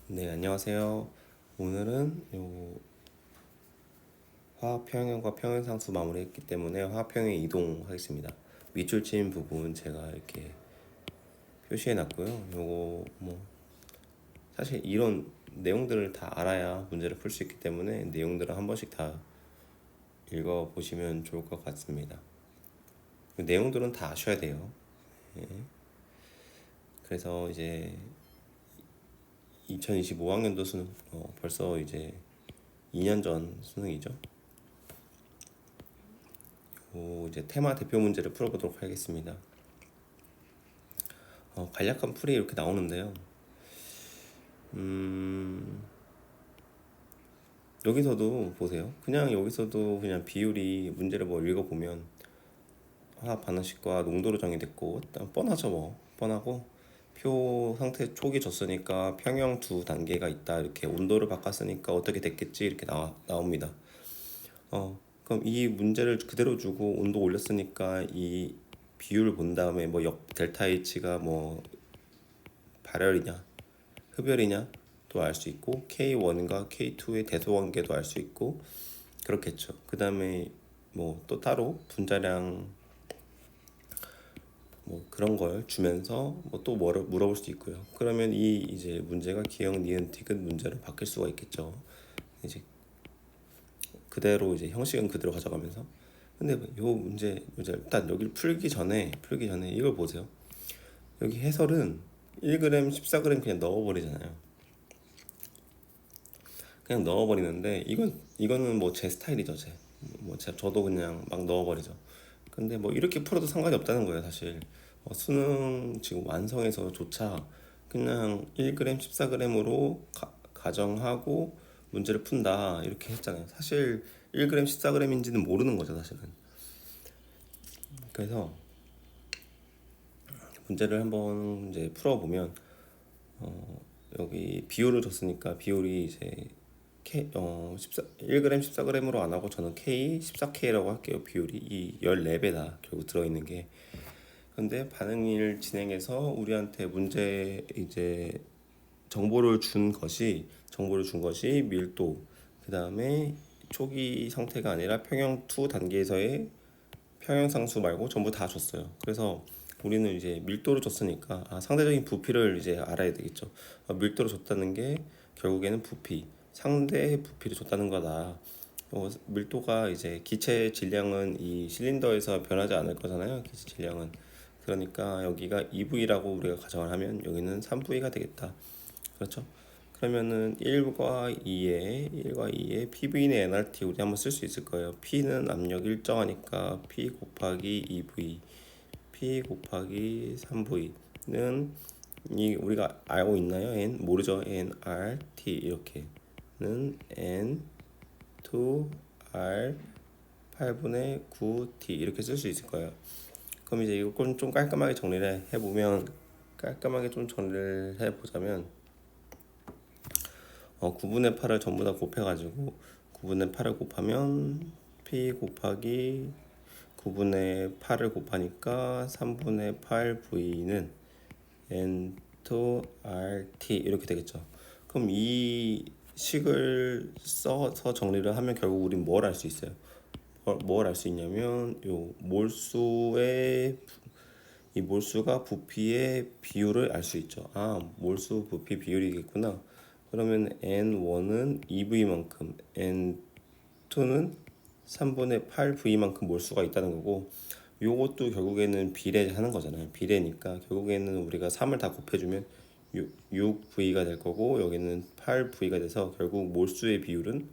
네, 안녕하세요. 오늘은 화학 평형과 평형상수 마무리했기 때문에 화학 평형 이동하겠습니다. 밑줄 친 부분 제가 이렇게 표시해 놨고요. 요거 뭐 사실 이런 내용들을 다 알아야 문제를 풀 수 있기 때문에 내용들을 한 번씩 다 읽어 보시면 좋을 것 같습니다. 그 내용들은 다 아셔야 돼요. 그래서 이제 2025학년도 수능 벌써 이제 2년 전 수능이죠. 이제 테마 대표 문제를 풀어보도록 하겠습니다. 간략한 풀이 이렇게 나오는데요. 여기서도 보세요. 그냥 여기서도 그냥 비율이 문제를 뭐 읽어보면 화학 반응식과 농도로 정의됐고 일단 뻔하죠 뭐. 뻔하고 표 상태 촉이 졌으니까 평형 두 단계가 있다. 이렇게 온도를 바꿨으니까 어떻게 됐겠지 이렇게 나옵니다. 그럼 이 문제를 그대로 주고 온도 올렸으니까 이 비율을 본 다음에 뭐 델타 H가 뭐 발열이냐 흡열이냐 또 알 수 있고 K1과 K2의 대소 관계도 알 수 있고 그렇겠죠. 그 다음에 뭐 또 따로 분자량 뭐 그런 걸 주면서 뭐 또 뭐를 물어볼 수 있고요. 그러면 이 이제 문제가 기억, 니은, 디귿 문제로 바뀔 수가 있겠죠. 이제 그대로 이제 형식은 그대로 가져가면서 근데 요 문제 일단 여기를 풀기 전에 이걸 보세요. 여기 해설은 1g, 14g 그냥 넣어버리잖아요. 그냥 넣어버리는데 이거는 뭐 제 스타일이죠. 저도 그냥 막 넣어버리죠. 근데 뭐 이렇게 풀어도 상관이 없다는 거예요, 사실. 수능 지금 완성에서조차 그냥 1g, 14g으로 가정하고 문제를 푼다 이렇게 했잖아요. 사실 1g, 14g인지는 모르는 거죠, 사실은. 그래서 문제를 한번 이제 풀어보면 여기 비율을 줬으니까 비율이 이제 1g 14g으로 안 하고 저는 K 14K라고 할게요. 비율이 이 14배다 결국 들어있는 게. 근데 반응을 진행해서 우리한테 문제 이제 정보를 준 것이 밀도, 그 다음에 초기 상태가 아니라 평형 2 단계에서의 평형상수 말고 전부 다 줬어요. 그래서 우리는 이제 밀도를 줬으니까 상대적인 부피를 이제 알아야 되겠죠. 밀도를 줬다는 게 결국에는 상대 부피를 줬다는 거다. 밀도가 이제 기체 질량은 이 실린더에서 변하지 않을 거잖아요. 기체 질량은. 그러니까 여기가 2V라고 우리가 가정을 하면 여기는 3V가 되겠다. 그렇죠? 그러면은 1과 2의 PV는 nRT 우리 한번 쓸 수 있을 거예요. P는 압력 일정하니까 P 곱하기 2V, P 곱하기 3V는 이 우리가 알고 있나요? N 모르죠? nRT 이렇게는 N 2R 8분의 9T 이렇게 쓸 수 있을 거예요. 그럼 이제 이걸 좀 깔끔하게 정리를 해보면 깔끔하게 좀 정리를 해보자면 9분의 8을 전부 다 곱해가지고 9분의 8을 곱하면 P 곱하기 9분의 8을 곱하니까 3분의 8V는 N2RT 이렇게 되겠죠. 그럼 이 식을 써서 정리를 하면 결국 우린 뭘 알 수 있어요? 뭘 알 수 있냐면 요 몰수의 이 몰수가 부피의 비율을 알 수 있죠. 몰수 부피 비율이겠구나. 그러면 N1은 2V만큼, N2는 3분의 8V만큼 몰수가 있다는 거고, 요것도 결국에는 비례하는 거잖아요. 비례니까 결국에는 우리가 3을 다 곱해주면 6V가 될 거고, 여기는 8V가 돼서 결국 몰수의 비율은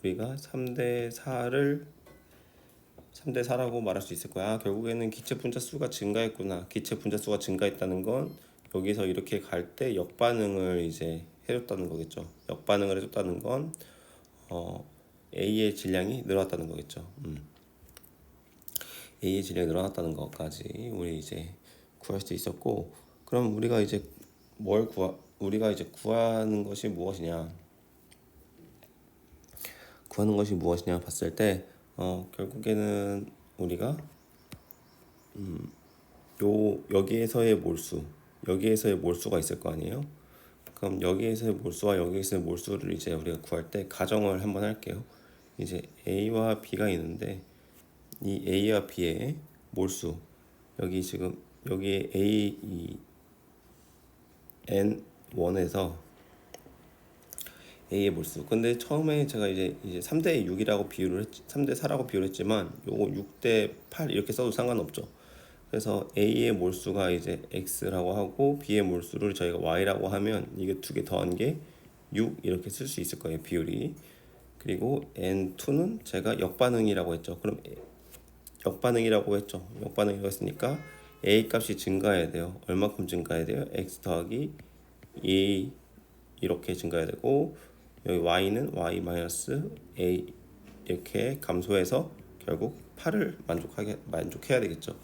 우리가 3대4라고 말할 수 있을 거야. 결국에는 기체 분자 수가 증가했구나. 기체 분자 수가 증가했다는 건 여기서 이렇게 갈 때 역반응을 이제 해줬다는 거겠죠. 역반응을 해줬다는 건 A의 질량이 늘어났다는 거겠죠. A의 질량이 늘어났다는 것까지 우리 이제 구할 수 있었고, 그럼 우리가 이제 구하는 것이 무엇이냐? 봤을 때 결국에는 우리가 여기에서의 몰수가 있을 거 아니에요. 그럼 여기에서의 몰수와 여기에서의 몰수를 이제 우리가 구할 때 가정을 한번 할게요. 이제 A와 B가 있는데 이 A와 B의 몰수 여기 지금 여기에 A 이 N1에서 A의 몰수. 근데 처음에 제가 이제 3대 6이라고 비율을 3대 4라고 비율을 했지만 요거 6대 8 이렇게 써도 상관없죠. 그래서 A의 몰수가 이제 X라고 하고 B의 몰수를 저희가 Y라고 하면 이게 두 개 더한 게 6 이렇게 쓸 수 있을 거예요, 비율이. 그리고 N2는 제가 역반응이라고 했죠. 그럼 역반응이라고 했죠. 역반응이라고 했으니까 A 값이 증가해야 돼요. 얼마큼 증가해야 돼요? X 더하기 2 이렇게 증가해야 되고 여기 y는 y 마이너스 a 이렇게 감소해서 결국 8을 만족해야 되겠죠.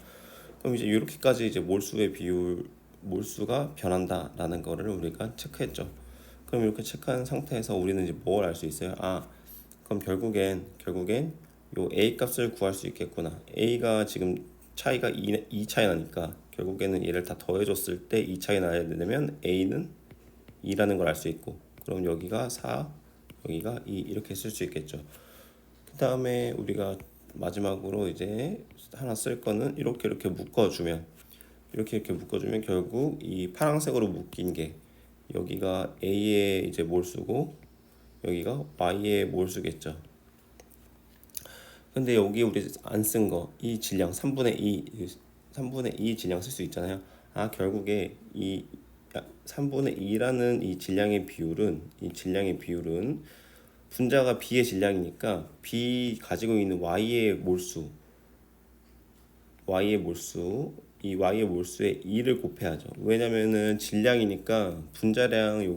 그럼 이제 이렇게까지 이제 몰수의 비율 몰수가 변한다라는 거를 우리가 체크했죠. 그럼 이렇게 체크한 상태에서 우리는 이제 뭘 알 수 있어요? 그럼 결국엔 요 a 값을 구할 수 있겠구나. a가 지금 차이가 2 차이 나니까 결국에는 얘를 다 더해줬을 때 2 차이 나야 되면 a는 2라는 걸 알 수 있고 그럼 여기가 4 여기가 2 이렇게 쓸 수 있겠죠. 그 다음에 우리가 마지막으로 이제 하나 쓸 거는 이렇게 묶어주면 결국 이 파란색으로 묶인 게 여기가 A의 이제 몰수고 여기가 Y의 몰수겠죠. 근데 여기 우리 안 쓴 거 이 질량 3분의 2 질량 쓸 수 있잖아요. 결국에 이 3분의 2라는 이 질량의 비율은 분자가 B의 질량이니까 B 가지고 있는 Y의 몰수 이 Y의 몰수에 2를 곱해야죠. 왜냐면은 질량이니까 분자량을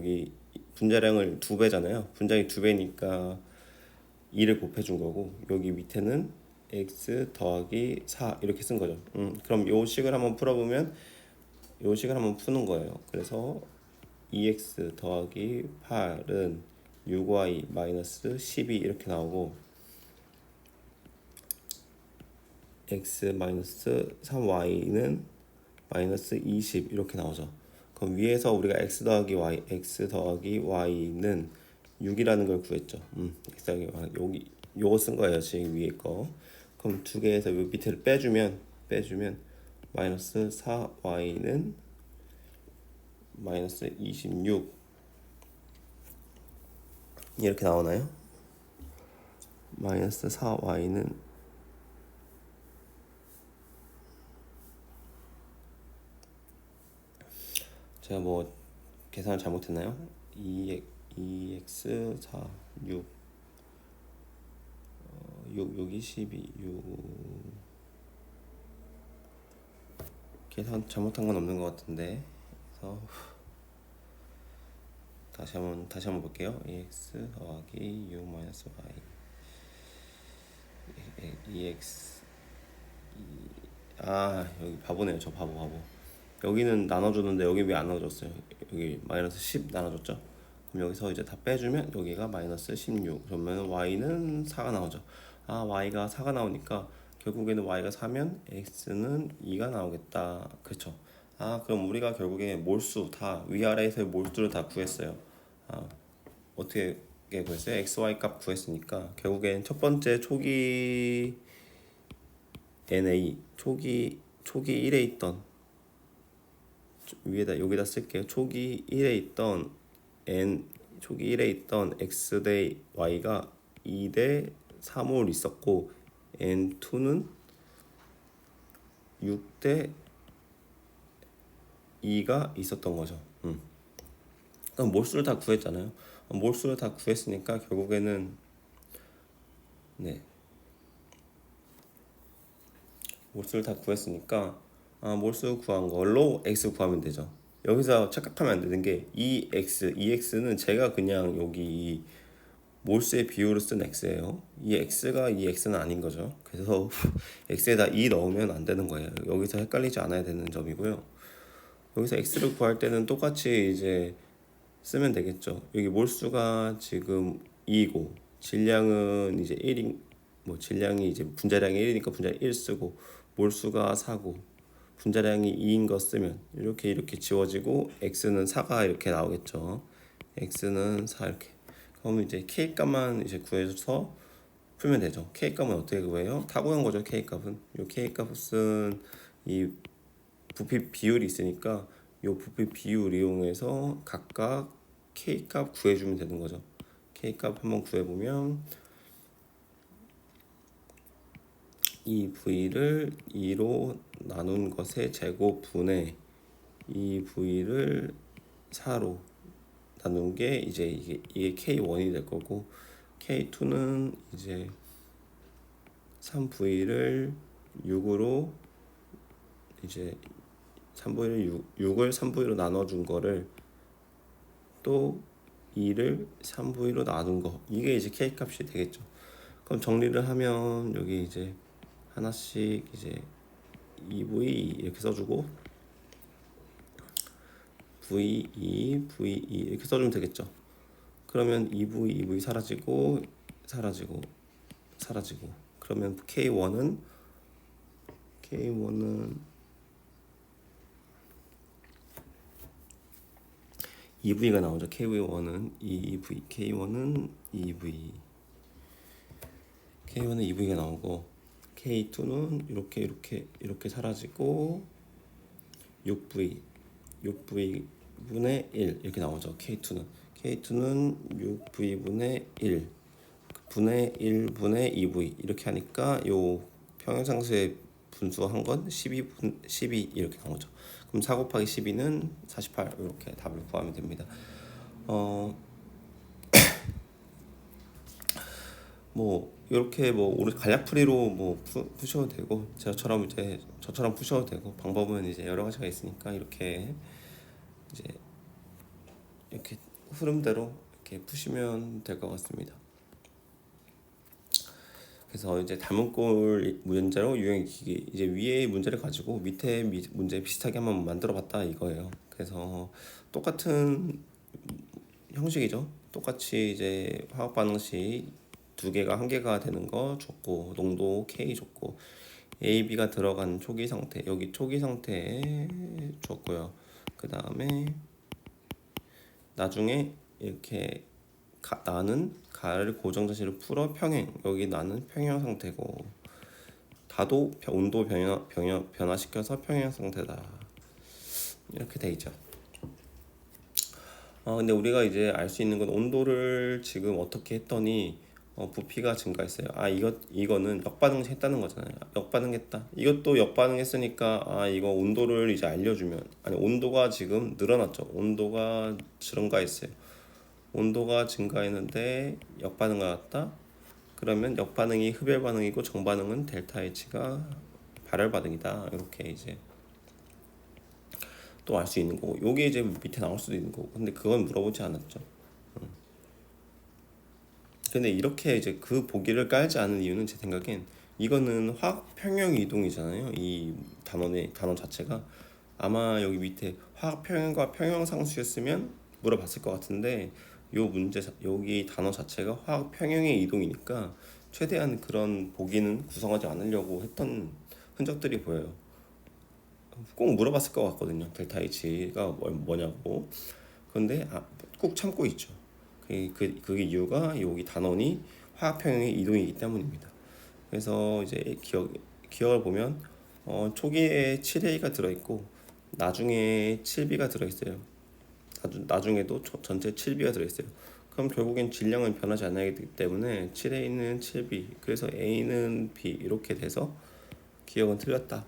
2배잖아요. 분자량이 2배니까 2를 곱해준 거고 여기 밑에는 x 더하기 4 이렇게 쓴 거죠. 그럼 요 식을 한번 풀어보면 요 식을 한번 푸는 거예요. 그래서 2x 더하기 8은 6y 마이너스 12 이렇게 나오고 x 마이너스 3y는 마이너스 20 이렇게 나오죠. 그럼 위에서 우리가 x 더하기 y는 6이라는 걸 구했죠. x 더하기 y 여기 요거 쓴 거예요. 지금 위에 거. 그럼 두 개에서 요 밑에를 빼주면 마이너스 4y는 마이너스 26 이렇게 나오나요? 마이너스 4y는 제가 뭐 계산을 잘못했나요? 2x 4 6 6이 12 6 계산 잘못한 건 없는 것 같은데 그래서 다시 한번 볼게요. 2x 더하기 6 마이너스 y 2x 여기 바보네요. 저 바보 여기는 나눠주는데 여기 왜 안 나눠줬어요? 여기 마이너스 10 나눠줬죠? 그럼 여기서 이제 다 빼주면 여기가 마이너스 16 그러면 y는 4가 나오죠. y가 4가 나오니까 결국에는 y가 4면 x는 2가 나오겠다. 그렇죠. 그럼 우리가 결국에 몰수 다 위아래에서의 몰수를 다 구했어요. 어떻게 구했어요? xy 값 구했으니까 결국엔 첫 번째 초기 NA 초기 1에 있던 여기다 쓸게요. 초기 1에 있던 x 대 y가 2 대 3올 있었고 n2는 6 대 2가 있었던 거죠. 그럼 몰수를 다 구했잖아요. 몰수를 다 구했으니까 결국에는 몰수를 다 구했으니까 몰수 구한 걸로 x 구하면 되죠. 여기서 착각하면 안 되는 게 EX는 제가 그냥 여기 몰수의 비율을 쓴 x예요. 이 x는 아닌 거죠. 그래서 x에다 2 넣으면 안 되는 거예요. 여기서 헷갈리지 않아야 되는 점이고요. 여기서 x를 구할 때는 똑같이 이제 쓰면 되겠죠. 여기 몰수가 지금 2이고 질량은 이제 1인 질량이 이제 분자량이 1이니까 분자량 1 쓰고 몰수가 4고 분자량이 2인 거 쓰면 이렇게 지워지고 x는 4가 이렇게 나오겠죠. x는 4 이렇게. 그럼 이제 k 값만 이제 구해서 풀면 되죠. k 값은 어떻게 구해요? 다 구한 거죠. k 값은 요 k 값은 이 부피 비율이 있으니까 요 부피 비율 이용해서 각각 k 값 구해주면 되는 거죠. k 값 한번 구해보면 이 v를 2로 나눈 것의 제곱분의 이 v를 4로 나눈 게 이제 이게 k1이 될 거고, k2는 이제 3v를 6으로 이제 3v를 6을 3v로 나눠준 거를 또 2를 3v로 나눈 거, 이게 이제 k 값이 되겠죠. 그럼 정리를 하면 여기 이제 하나씩 이제 2v 이렇게 써주고 v2 v2 이렇게 써주면 되겠죠. 그러면 2v 2v 사라지고 사라지고 사라지고, 그러면 k1은 2v가 나오죠. k1은 2v, k1은 2v, k1은 2v가 나오고, k2는 이렇게 사라지고 6v 분의 1 이렇게 나오죠. k2는 6v분의 1 분의 1분의 2v 이렇게 하니까 요 평행상수의 분수한 건 12 이렇게 나오죠. 그럼 4 곱하기 12는 48, 이렇게 답을 구하면 됩니다. 뭐 이렇게 뭐 우리 간략풀이로 뭐 푸셔도 되고, 저처럼 푸셔도 되고, 방법은 이제 여러 가지가 있으니까 이렇게 이제 이렇게 흐름대로 이렇게 푸시면 될 것 같습니다. 그래서 이제 다문골 문제로 유형익히기, 이제 위에 문제를 가지고 밑에 문제 비슷하게 한번 만들어봤다 이거예요. 그래서 똑같은 형식이죠. 똑같이 이제 화학 반응식 두 개가 한 개가 되는 거 줬고, 농도 K 줬고, A, B가 들어간 초기 상태, 여기 초기 상태 줬고요. 그 다음에 나중에 이렇게 나는 가를 고정자식으로 풀어 평행, 여기 나는 평행 상태고, 다도 온도 변화시켜서 평행 상태다, 이렇게 돼 있죠. 근데 우리가 이제 알 수 있는 건 온도를 지금 어떻게 했더니 부피가 증가했어요. 이거는 역반응식 했다는 거잖아요. 역반응했다. 이것도 역반응했으니까 이거 온도를 이제 알려주면, 아니 온도가 지금 늘어났죠. 온도가 증가했어요. 온도가 증가했는데 역반응이 나왔다. 그러면 역반응이 흡열 반응이고 정반응은 델타 H가 발열 반응이다. 이렇게 이제 또 알 수 있는 거고, 요게 이제 밑에 나올 수도 있는 거고, 근데 그건 물어보지 않았죠. 근데 이렇게 이제 그 보기를 깔지 않은 이유는 제 생각엔 이거는 화학 평형 이동이잖아요. 이 단원 자체가 아마 여기 밑에 화학 평형과 평형 상수였으면 물어봤을 것 같은데, 요 문제 여기 단어 자체가 화학 평형의 이동이니까 최대한 그런 보기는 구성하지 않으려고 했던 흔적들이 보여요. 꼭 물어봤을 것 같거든요. 델타 H가 뭐냐고. 그런데 꼭 참고 있죠. 그게 이유가 여기 단원이 화학 평형의 이동이기 때문입니다. 그래서 이제 기억을 보면 초기에 7A가 들어있고 나중에 7B가 들어있어요. 나중에도 전체 7B가 들어있어요. 그럼 결국엔 질량은 변하지 않기 때문에 7A는 7B, 그래서 A는 B 이렇게 돼서 기억은 틀렸다.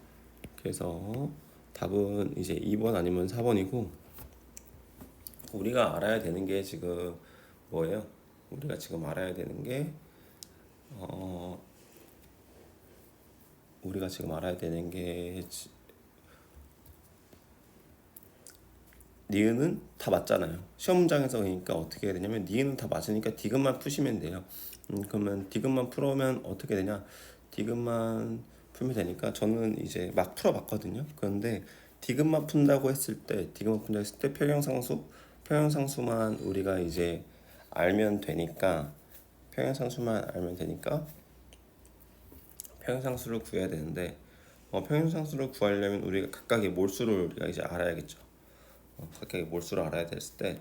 그래서 답은 이제 2번 아니면 4번이고, 우리가 알아야 되는 게 지금 뭐예요? 우리가 지금 알아야 되는 게 우리가 지금 알아야 되는 게 니은은 다 맞잖아요. 시험장에서. 그러니까 어떻게 해야 되냐면 니은은 다 맞으니까 디귿만 푸시면 돼요. 그러면 디귿만 풀어오면 어떻게 되냐? 디귿만 풀면 되니까 저는 이제 막 풀어봤거든요. 그런데 디귿만 푼다고 했을 때 평형상수만 우리가 이제 알면 되니까 평형상수를 구해야 되는데, 평형상수를 구하려면 우리가 각각의 몰수를 우리가 이제 알아야겠죠. 각각의 몰수를 알아야 됐을 때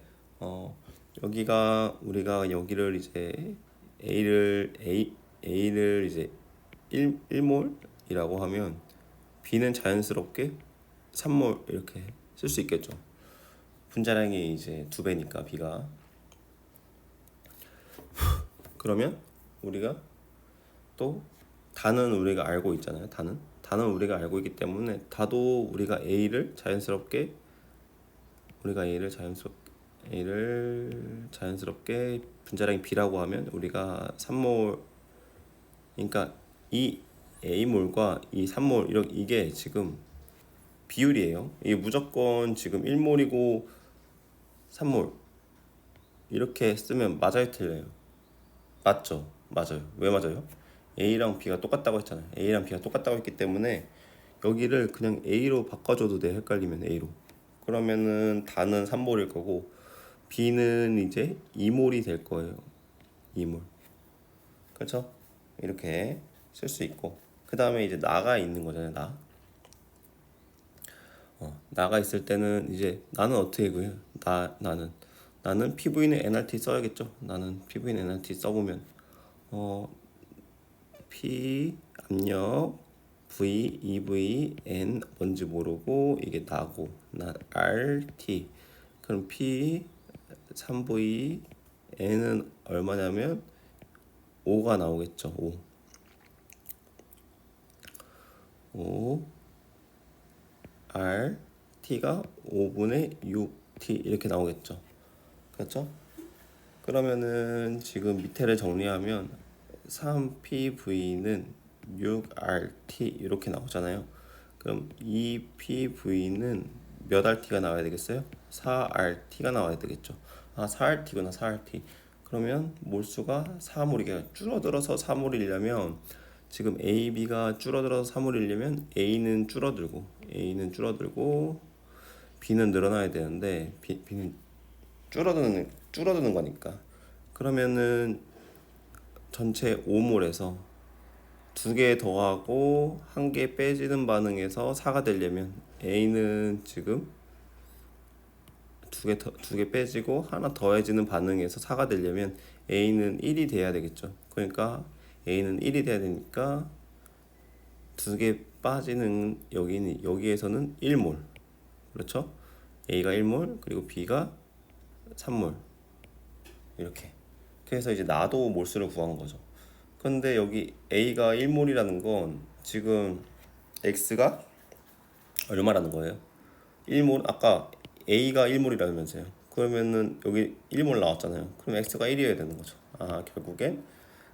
여기가 우리가 여기를 이제 A를 이제 1몰이라고 하면 B는 자연스럽게 3몰 이렇게 쓸 수 있겠죠. 분자량이 이제 2배니까 B가. 그러면 우리가 또 다는 우리가 알고 있잖아요. 다는 우리가 알고 있기 때문에 다도 우리가 A를 자연스럽게 분자량이 B라고 하면 우리가 3몰, 그러니까 이 A몰과 이 3몰 이게 지금 비율이에요. 이게 무조건 지금 1몰이고 3몰 이렇게 쓰면 맞아요, 틀려요? 맞죠? 맞아요. 왜 맞아요? A랑 B가 똑같다고 했잖아요. A랑 B가 똑같다고 했기 때문에 여기를 그냥 A로 바꿔줘도 돼. 헷갈리면 A로. 그러면은 다는 3몰일 거고 B는 이제 2몰이 될 거예요. 2몰. 그렇죠? 이렇게 쓸 수 있고 그 다음에 이제 나가 있는 거잖아요. 나가 있을 때는 이제 나는 어떻게 구해요? 나는 PV는 NRT 써야겠죠. 나는 PV는 NRT 써보면 P 압력 V, EV, N 뭔지 모르고 이게 나고 나 RT 그럼 P 3V N은 얼마냐면 5가 나오겠죠. 5 R T가 5분의 6T 이렇게 나오겠죠. 그렇죠? 그러면은 지금 밑에를 정리하면 3PV는 6RT 이렇게 나오잖아요. 그럼 2PV는 몇 RT가 나와야 되겠어요? 4RT가 나와야 되겠죠. 4RT구나. 4RT. 그러면 몰수가 4몰이게 줄어들어서 4몰이려면 지금 A, B가 줄어들어서 3몰이려면 A는 줄어들고 B는 늘어나야 되는데 B는 줄어드는 거니까. 그러면은 전체 5몰에서 2개 더하고 1개 빼지는 반응에서 4가 되려면 A는 지금 2개 빼지고 하나 더해지는 반응에서 4가 되려면 A는 1이 돼야 되겠죠. 그러니까 A는 1이 돼야 되니까 2개 빠지는 여기에서는 1몰. 그렇죠? A가 1몰 그리고 B가 3몰. 이렇게. 그래서 이제 나도 몰수를 구한 거죠. 근데 여기 A가 1몰이라는 건 지금 X가 얼마라는 거예요? 1몰 아까 A가 1몰이라면서요. 그러면은 여기 1몰 나왔잖아요. 그럼 X가 1이어야 되는 거죠. 결국엔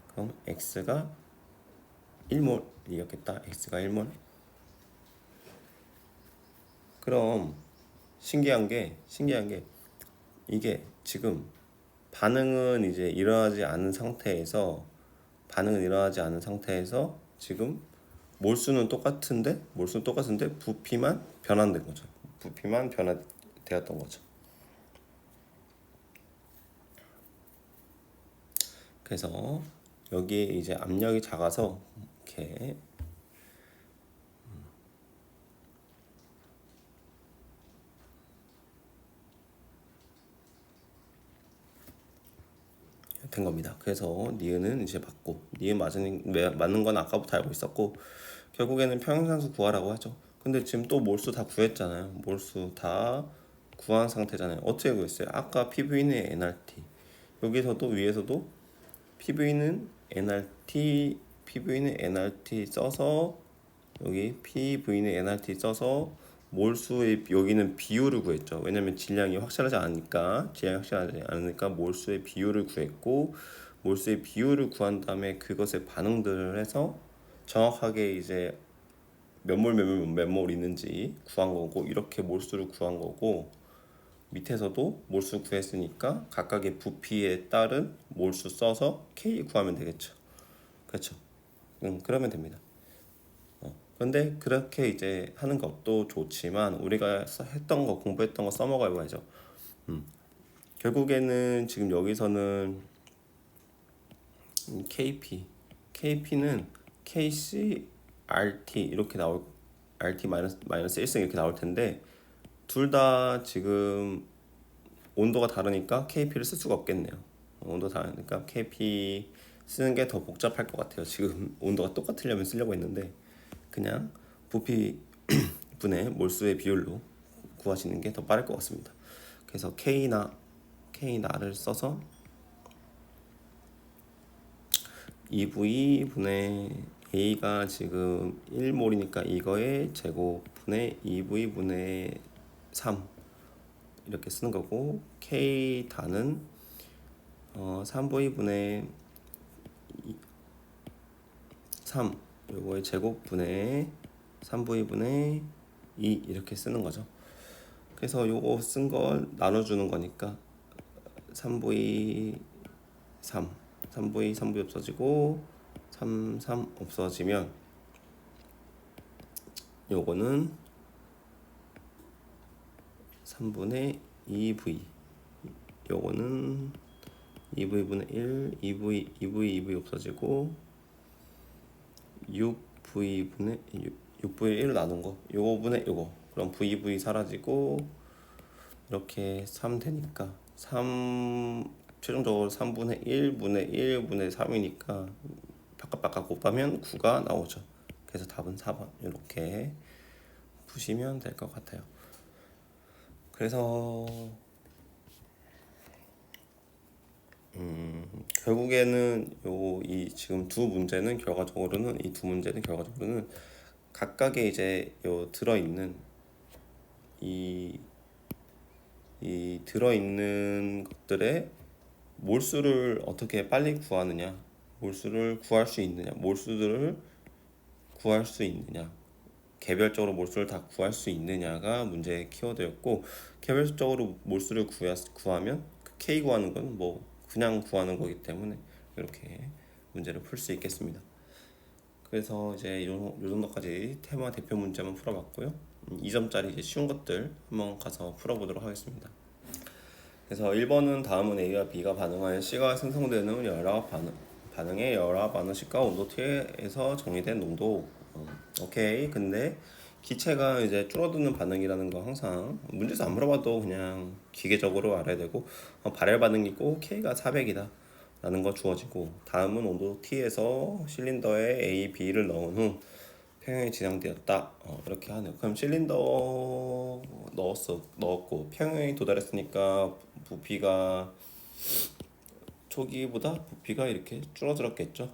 그럼 X가 1몰이었겠다. X가 1몰. 그럼 신기한 게 이게 지금 반응은 일어나지 않은 상태에서 지금 몰수는 똑같은데 부피만 변환된 거죠. 부피만 변화되었던 거죠. 그래서 여기에 이제 압력이 작아서 이렇게 된 겁니다. 그래서 니은은 이제 맞고 니은 맞는 건 아까부터 알고 있었고 결국에는 평형상수 구하라고 하죠. 근데 지금 또 몰수 다 구했잖아요. 몰수 다 구한 상태잖아요. 어떻게 구했어요? 아까 PV는 NRT 여기서도 위에서도 PV는 NRT 써서 여기 PV는 NRT 써서 몰수의 여기는 비율을 구했죠. 왜냐면 질량이 확실하지 않으니까 몰수의 비율을 구했고 몰수의 비율을 구한 다음에 그것에 반응들을 해서 정확하게 이제 몇 몰 있는지 구한 거고 이렇게 몰수를 구한 거고 밑에서도 몰수 구했으니까 각각의 부피에 따른 몰수 써서 K 구하면 되겠죠. 그렇죠. 그러면 됩니다. 근데 그렇게 이제 하는 것도 좋지만 우리가 공부했던 거 써먹어야죠. 결국에는 지금 여기서는 KP는 KC RT 이렇게 나올 RT 마이너스 1승 이렇게 나올 텐데 둘 다 지금 온도가 다르니까 KP를 쓸 수가 없겠네요. 온도 다르니까 KP 쓰는 게 더 복잡할 것 같아요. 지금 온도가 똑같으려면 쓰려고 했는데 그냥 부피 분의 몰수의 비율로 구하시는 게 더 빠를 것 같습니다. 그래서 K나를 써서 2V 분의 A가 지금 1몰이니까 이거의 제곱분의 2V 분의 3 이렇게 쓰는 거고, K 단은 3V 분의 3 요거의 제곱분의 3V 분의 2 이렇게 쓰는 거죠. 그래서 요거 쓴 걸 나눠주는 거니까 3V 3V 없어지고 3 없어지면 요거는 3분의 2V, 요거는 2V분의 1, 2V 없어지고 6V분의 1로 나눈 거, 요거분의 요거, 그럼 V 사라지고 이렇게 3 되니까 최종적으로 3분의 1분의 3이니까 바깥 곱하면 9가 나오죠. 그래서 답은 4번 이렇게 푸시면 될 것 같아요. 그래서 결국에는 이 지금 두 문제는 결과적으로는 각각의 이제 요 들어있는 이 들어있는 것들의 몰수를 어떻게 빨리 구하느냐, 몰수들을 구할 수 있느냐, 개별적으로 몰수를 다 구할 수 있느냐가 문제의 키워드였고, 개별적으로 몰수를 구하면 그 K 구하는 건 뭐 그냥 구하는 거기 때문에 이렇게 문제를 풀 수 있겠습니다. 그래서 이제 요 정도까지 테마 대표 문제만 풀어봤고요. 2점짜리 이제 쉬운 것들 한번 가서 풀어보도록 하겠습니다. 그래서 1번은 다음은 A와 B가 반응하여 C가 생성되는 반응의 열압 반응식과 온도 T에서 정리된 농도. 오케이. 근데 기체가 이제 줄어드는 반응이라는 거 항상 문제에서 안 물어봐도 그냥 기계적으로 알아야 되고, 발열 반응이고 K가 400이다 라는 거 주어지고, 다음은 온도 T에서 실린더에 A, B를 넣은 후 평형이 진행되었다. 이렇게 하네요. 그럼 실린더 넣었고 평형이 도달했으니까 부피가 초기보다 부피가 이렇게 줄어들었겠죠.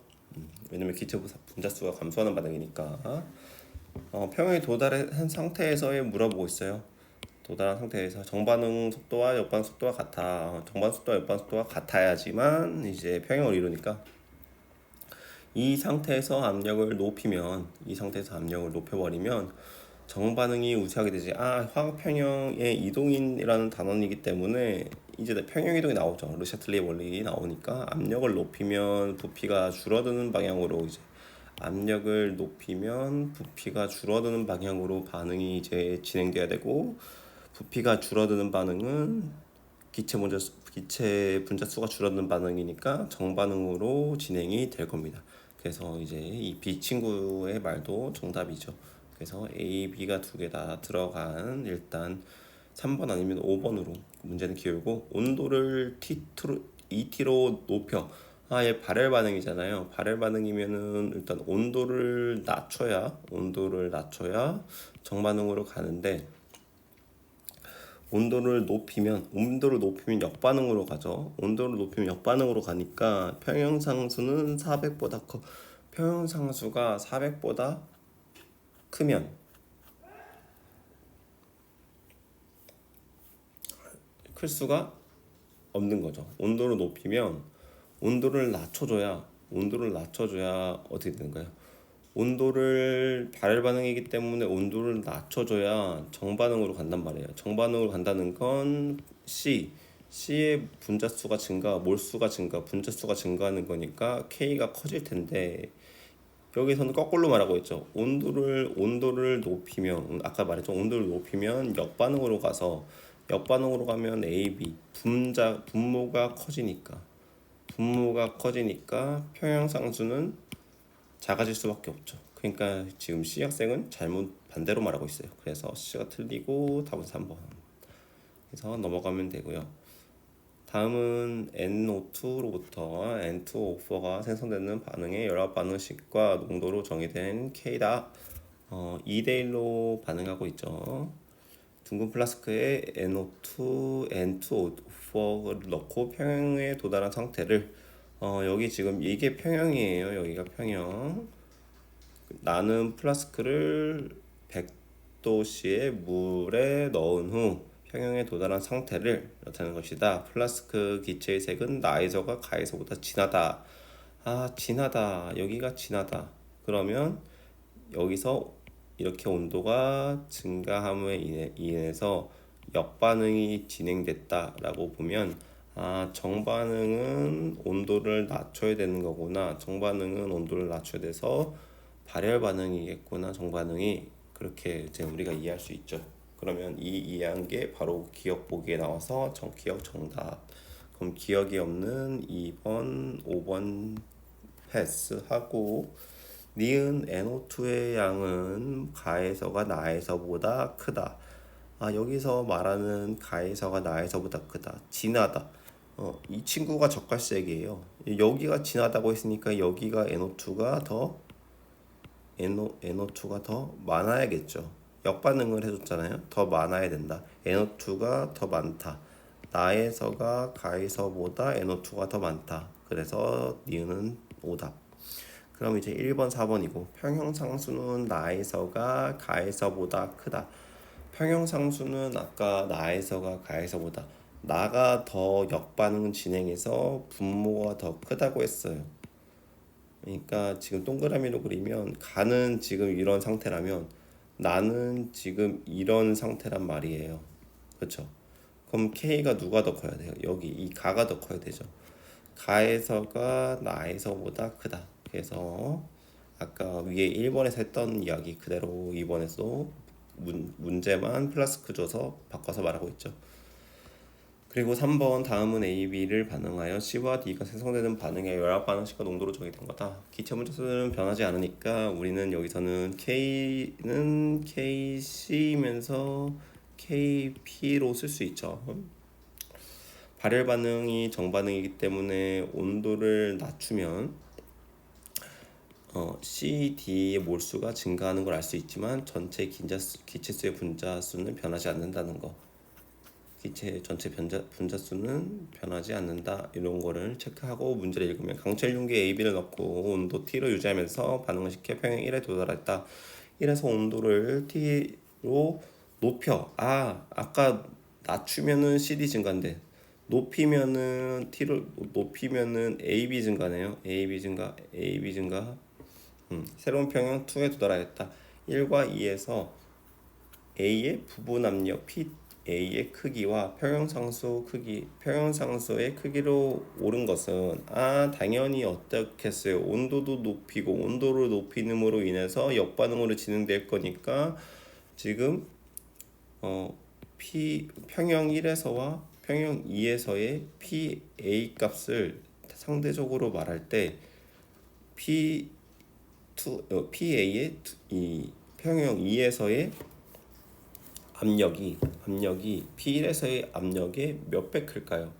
왜냐면 기체 분자수가 감소하는 반응이니까. 평형이 도달한 상태에서의 물어보고 있어요. 도달한 상태에서 정반응 속도와 역반응 속도가 같아. 정반응 속도와 역반응 속도가 같아야지만 이제 평형을 이루니까, 이 상태에서 압력을 높여버리면 정반응이 우세하게 되지. 화학 평형의 이동인이라는 단원이기 때문에 이제 평형 이동이 나오죠. 르샤틀리의 원리 나오니까 압력을 높이면 부피가 줄어드는 방향으로 반응이 이제 진행돼야 되고, 부피가 줄어드는 반응은 기체 분자수가 줄어드는 반응이니까 정반응으로 진행이 될 겁니다. 그래서 이제 이 B 친구의 말도 정답이죠. 그래서 A, B가 두 개 다 들어간 일단 3번 아니면 5번으로 문제는 기울고, 온도를 ET로 높여. 얘 발열 반응이잖아요. 발열 반응이면은 일단 온도를 낮춰야 정반응으로 가는데, 온도를 높이면 역반응으로 가죠. 온도를 높이면 역반응으로 가니까 평형상수는 400보다 커. 평형상수가 400보다 크면 클 수가 없는 거죠. 온도를 높이면 온도를 낮춰줘야 어떻게 되는가요? 발열 반응이기 때문에 온도를 낮춰줘야 정반응으로 간단 말이에요. 정반응으로 간다는 건 C의 분자수가 증가, 몰수가 증가, 분자수가 증가하는 거니까 K가 커질 텐데, 여기서는 거꾸로 말하고 있죠. 온도를 높이면, 아까 말했죠. 온도를 높이면 역반응으로 가면 A, B 분모가 커지니까 평형상수는 작아질 수밖에 없죠. 그러니까 지금 C 학생은 반대로 말하고 있어요. 그래서 C가 틀리고 답은 3번. 그래서 넘어가면 되고요. 다음은 NO2로부터 N2O4가 생성되는 반응의 열합 반응식과 농도로 정의된 K다. 2대1로 반응하고 있죠. 둥근 플라스크에 NO2, N2O4를 넣고 평형에 도달한 상태를 여기 지금 이게 평형이에요. 여기가 평형. 나는 플라스크를 100도씨의 물에 넣은 후 평형에 도달한 상태를 나타내는 것이다. 플라스크 기체의 색은 나에서가 가에서보다 진하다. 진하다. 여기가 진하다. 그러면 여기서 이렇게 온도가 증가함에 인해서 역반응이 진행됐다라고 보면 정반응은 온도를 낮춰야 되는 거구나. 정반응은 온도를 낮춰야 돼서 발열 반응이겠구나. 정반응이 그렇게 이제 우리가 이해할 수 있죠. 그러면 이 이해한 게 바로 기억 보기에 나와서 기억 정답. 그럼 기억이 없는 2번, 5번 패스하고 니은 NO2의 양은 가에서가 나에서보다 크다. 여기서 말하는 가에서가 나에서보다 크다. 진하다. 이 친구가 적갈색이에요. 여기가 진하다고 했으니까 여기가 NO2가 더 많아야겠죠. 역반응을 해줬잖아요. 더 많아야 된다. NO2가 더 많다. 나에서가 가에서보다 NO2가 더 많다. 그래서 니은은 오답. 그럼 이제 1번, 4번이고 평형상수는 나에서가 가에서보다 크다. 평형상수는 아까 나에서가 가에서보다 나가 더 역반응 진행해서 분모가 더 크다고 했어요. 그러니까 지금 동그라미로 그리면 가는 지금 이런 상태라면 나는 지금 이런 상태란 말이에요. 그렇죠? 그럼 K가 누가 더 커야 돼요? 여기 이 가가 더 커야 되죠. 가에서가 나에서보다 크다. 그래서 아까 위에 1번에서 했던 이야기 그대로 2번에서도 문제만 플라스크 줘서 바꿔서 말하고 있죠. 그리고 3번 다음은 A, B를 반응하여 C와 D가 생성되는 반응의 열합 반응식과 농도로 정의된 거다. 기체 문자 수는 변하지 않으니까 우리는 여기서는 K는 KC면서 KP로 쓸 수 있죠. 발열 반응이 정반응이기 때문에 온도를 낮추면 C, D의 몰수가 증가하는 걸 알 수 있지만 전체 기체수의 분자수는 변하지 않는다는 거. 기체 전체 분자수는 변하지 않는다. 이런 거를 체크하고 문제를 읽으면 강철 융기에 AB를 넣고 온도 T로 유지하면서 반응을 시켜 평형 1에 도달했다. 1에서 온도를 T로 높여. 아까 낮추면은 CD 증가인데 높이면은 T를 높이면은 AB 증가네요. AB 증가. 새로운 평형 2에 도달하였다. 1과 2에서 A의 부분 압력 A의 크기와 평형상수의 크기로 오른 것은 당연히 어떻겠어요? 온도도 높이고 온도를 높이는으로 인해서 역반응으로 진행될 거니까 지금 평형 1에서와 평형 2에서의 PA 값을 상대적으로 말할 때 PA의 이 평형 2에서의 압력이 P1에서의 압력의 몇 배 클까요?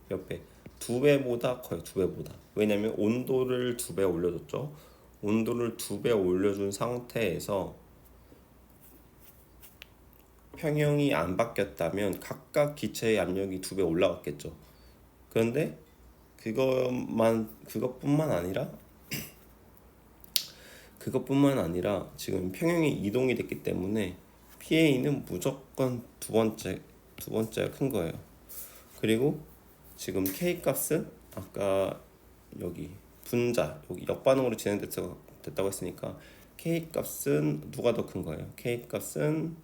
몇 배? 2배보다 커요. 2배보다. 왜냐면 온도를 2배 올려줬죠. 온도를 2배 올려준 상태에서 평형이 안 바뀌었다면 각각 기체의 압력이 2배 올라갔겠죠. 그런데 그것뿐만 아니라 지금 평형이 이동이 됐기 때문에 PA는 무조건 두 번째가 큰 거예요. 그리고 지금 K 값은 아까 여기 여기 역반응으로 진행됐다고 했으니까 K 값은 누가 더 큰 거예요? K 값은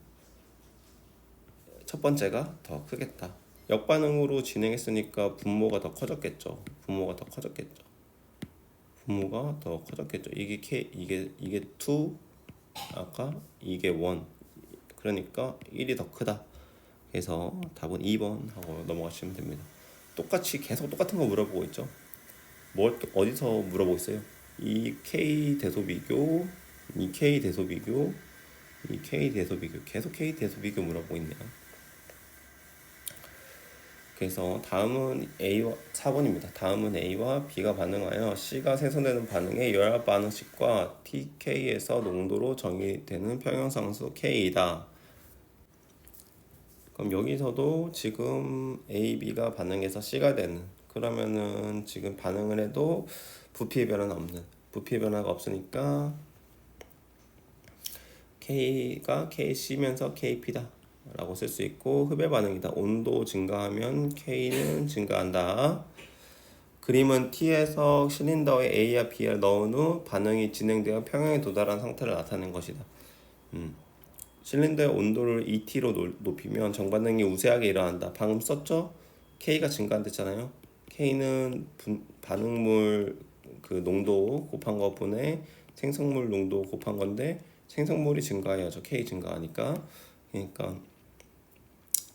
첫 번째가 더 크겠다. 역반응으로 진행했으니까 분모가 더 커졌겠죠. 이게 이게 2, 아까 이게 1. 그러니까 1이 더 크다. 그래서 답은 2번 하고 넘어가시면 됩니다. 똑같이 계속 똑같은 거 물어보고 있죠. 어디서 물어보고 있어요? 이 K 대소 비교, 이 K 대소 비교, 계속 K 대소 비교 물어보고 있네요. 그래서 다음은 A와 4번입니다. 다음은 A와 B가 반응하여 C가 생성되는 반응의 열합 반응식과 TK에서 농도로 정의되는 평형상수 K이다. 그럼 여기서도 지금 A, B가 반응해서 C가 되는, 그러면은 지금 반응을 해도 부피의 변화는 없는, 부피의 변화가 없으니까 K가 KC면서 KP다 라고 쓸 수 있고, 흡열 반응이다. 온도 증가하면 K는 증가한다. 그림은 T에서 실린더에 A와 B를 넣은 후 반응이 진행되어 평형에 도달한 상태를 나타낸 것이다. 실린더의 온도를 2T로 높이면 정반응이 우세하게 일어난다. 방금 썼죠? K가 증가한댔잖아요. K는 반응물 그 농도 곱한 거 분의 생성물 농도 곱한 건데, 생성물이 증가해야죠. K 증가하니까. 그러니까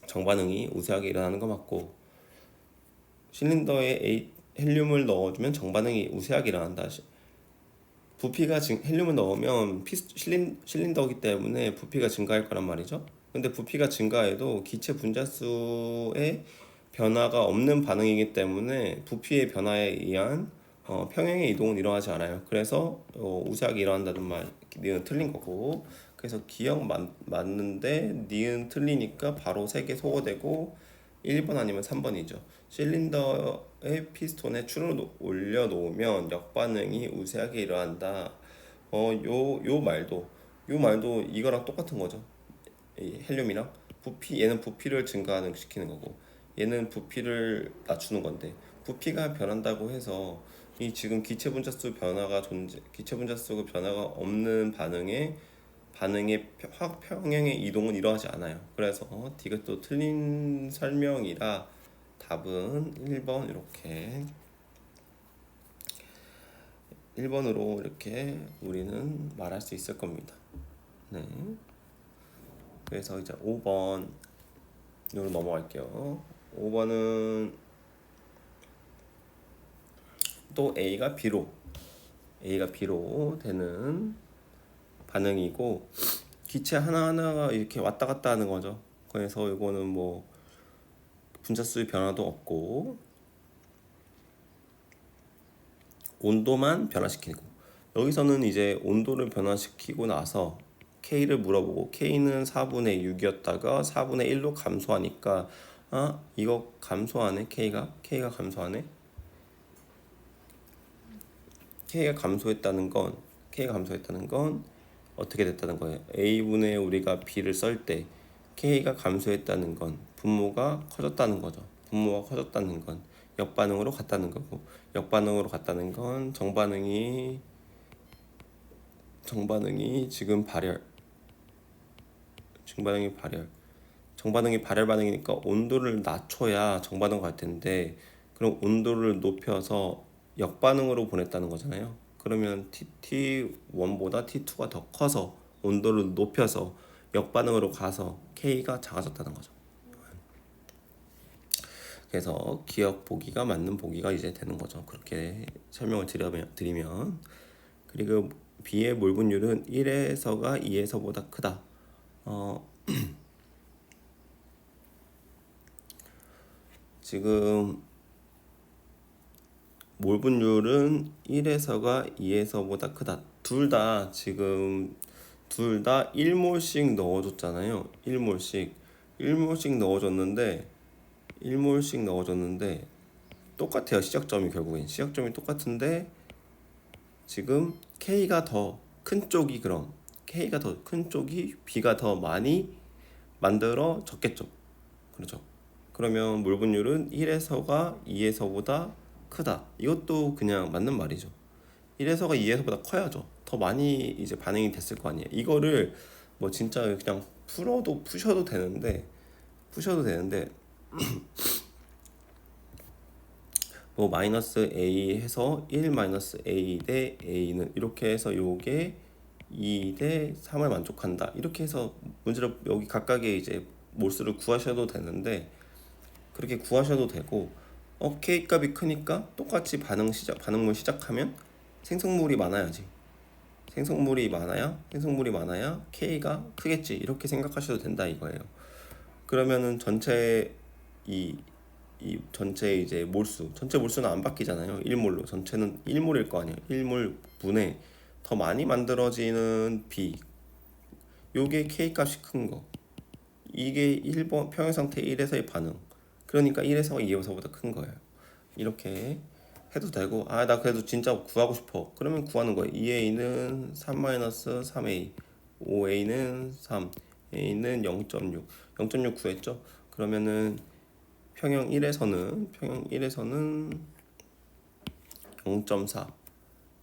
정반응이 우세하게 일어나는 거 맞고, 실린더에 헬륨을 넣어주면 정반응이 우세하게 일어난다. 부피가 헬륨을 넣으면 실린더이기 때문에 부피가 증가할 거란 말이죠. 근데 부피가 증가해도 기체 분자수의 변화가 없는 반응이기 때문에 부피의 변화에 의한 평형의 이동은 일어나지 않아요. 그래서 우세하게 일어난다는 말 니은 틀린 거고, 그래서 기억 맞는데 니은 틀리니까 바로 3개 소거되고 1번 아니면 3번이죠. 실린더의 피스톤에 줄을 올려놓으면 역반응이 우세하게 일어난다. 요 말도 이거랑 똑같은 거죠. 이 헬륨이랑 얘는 부피를 증가하는 시키는 거고, 얘는 부피를 낮추는 건데, 부피가 변한다고 해서 이 지금 기체 분자수 변화가 없는 반응의 화학 평형의 이동은 일어나지 않아요. 그래서 D가 또 틀린 설명이라 답은 1번 이렇게 1번으로 이렇게 우리는 말할 수 있을 겁니다. 네. 그래서 이제 5번으로 넘어갈게요. 5번은 또 A가 B로 되는 반응이고, 기체 하나하나가 이렇게 왔다 갔다 하는 거죠. 그래서 이거는 뭐 분자수의 변화도 없고 온도만 변화시키고, 여기서는 이제 온도를 변화시키고 나서 K를 물어보고, K는 4분의 6이었다가 4분의 1로 감소하니까 이거 감소하네. K가 감소하네. K가 감소했다는 건 어떻게 됐다는 거예요? A분의 우리가 B를 쓸 때 K가 감소했다는 건 분모가 커졌다는 거죠. 분모가 커졌다는 건 역반응으로 갔다는 거고, 역반응으로 갔다는 건 정반응이 지금 정반응이 발열 반응이니까 온도를 낮춰야 정반응 갈 텐데, 그럼 온도를 높여서 역반응으로 보냈다는 거잖아요. 그러면 T1보다 T2가 더 커서 온도를 높여서 역반응으로 가서 K가 작아졌다는 거죠. 그래서 기억 보기가 맞는 보기가 이제 되는 거죠. 그렇게 설명을 드리면. 그리고 B의 몰 분율은 1에서가 2에서보다 크다. 지금 몰 분율은 1에서가 2에서보다 크다. 둘 다 1몰씩 넣어줬잖아요. 1몰씩 넣어줬는데 똑같아요. 시작점이 똑같은데, 지금 K가 더 큰 쪽이 B가 더 많이 만들어졌겠죠. 그렇죠. 그러면 몰 분율은 1에서가 2에서보다 크다. 이것도 그냥 맞는 말이죠. 1에서가 2에서보다 커야죠. 더 많이 이제 반응이 됐을 거 아니에요. 이거를 뭐 진짜 그냥 푸셔도 되는데 뭐 마이너스 A 해서 1 마이너스 A 대 A는 이렇게 해서 요게 2 대 3을 만족한다. 이렇게 해서 문제를 여기 각각의 이제 몰수를 구하셔도 되는데, 그렇게 구하셔도 되고, K 값이 크니까 똑같이 반응물 시작하면 생성물이 많아야 K가 크겠지. 이렇게 생각하셔도 된다 이거예요. 그러면은 전체 이 이 전체 이제 몰수, 전체 몰수는 안 바뀌잖아요. 1몰로 전체는 1몰일 거 아니에요. 1몰 분에 더 많이 만들어지는 B, 요게 K 값이 큰 거. 이게 1번 평형 상태 1에서의 반응. 그러니까 1에서가 2에서보다 큰 거예요. 이렇게 해도 되고, 아 나 그래도 진짜 구하고 싶어. 그러면 구하는 거예요. 2a는 3-3a, 5a는 3, a는 0.6, 0.6 구했죠. 그러면은 평형 1에서는 0.4,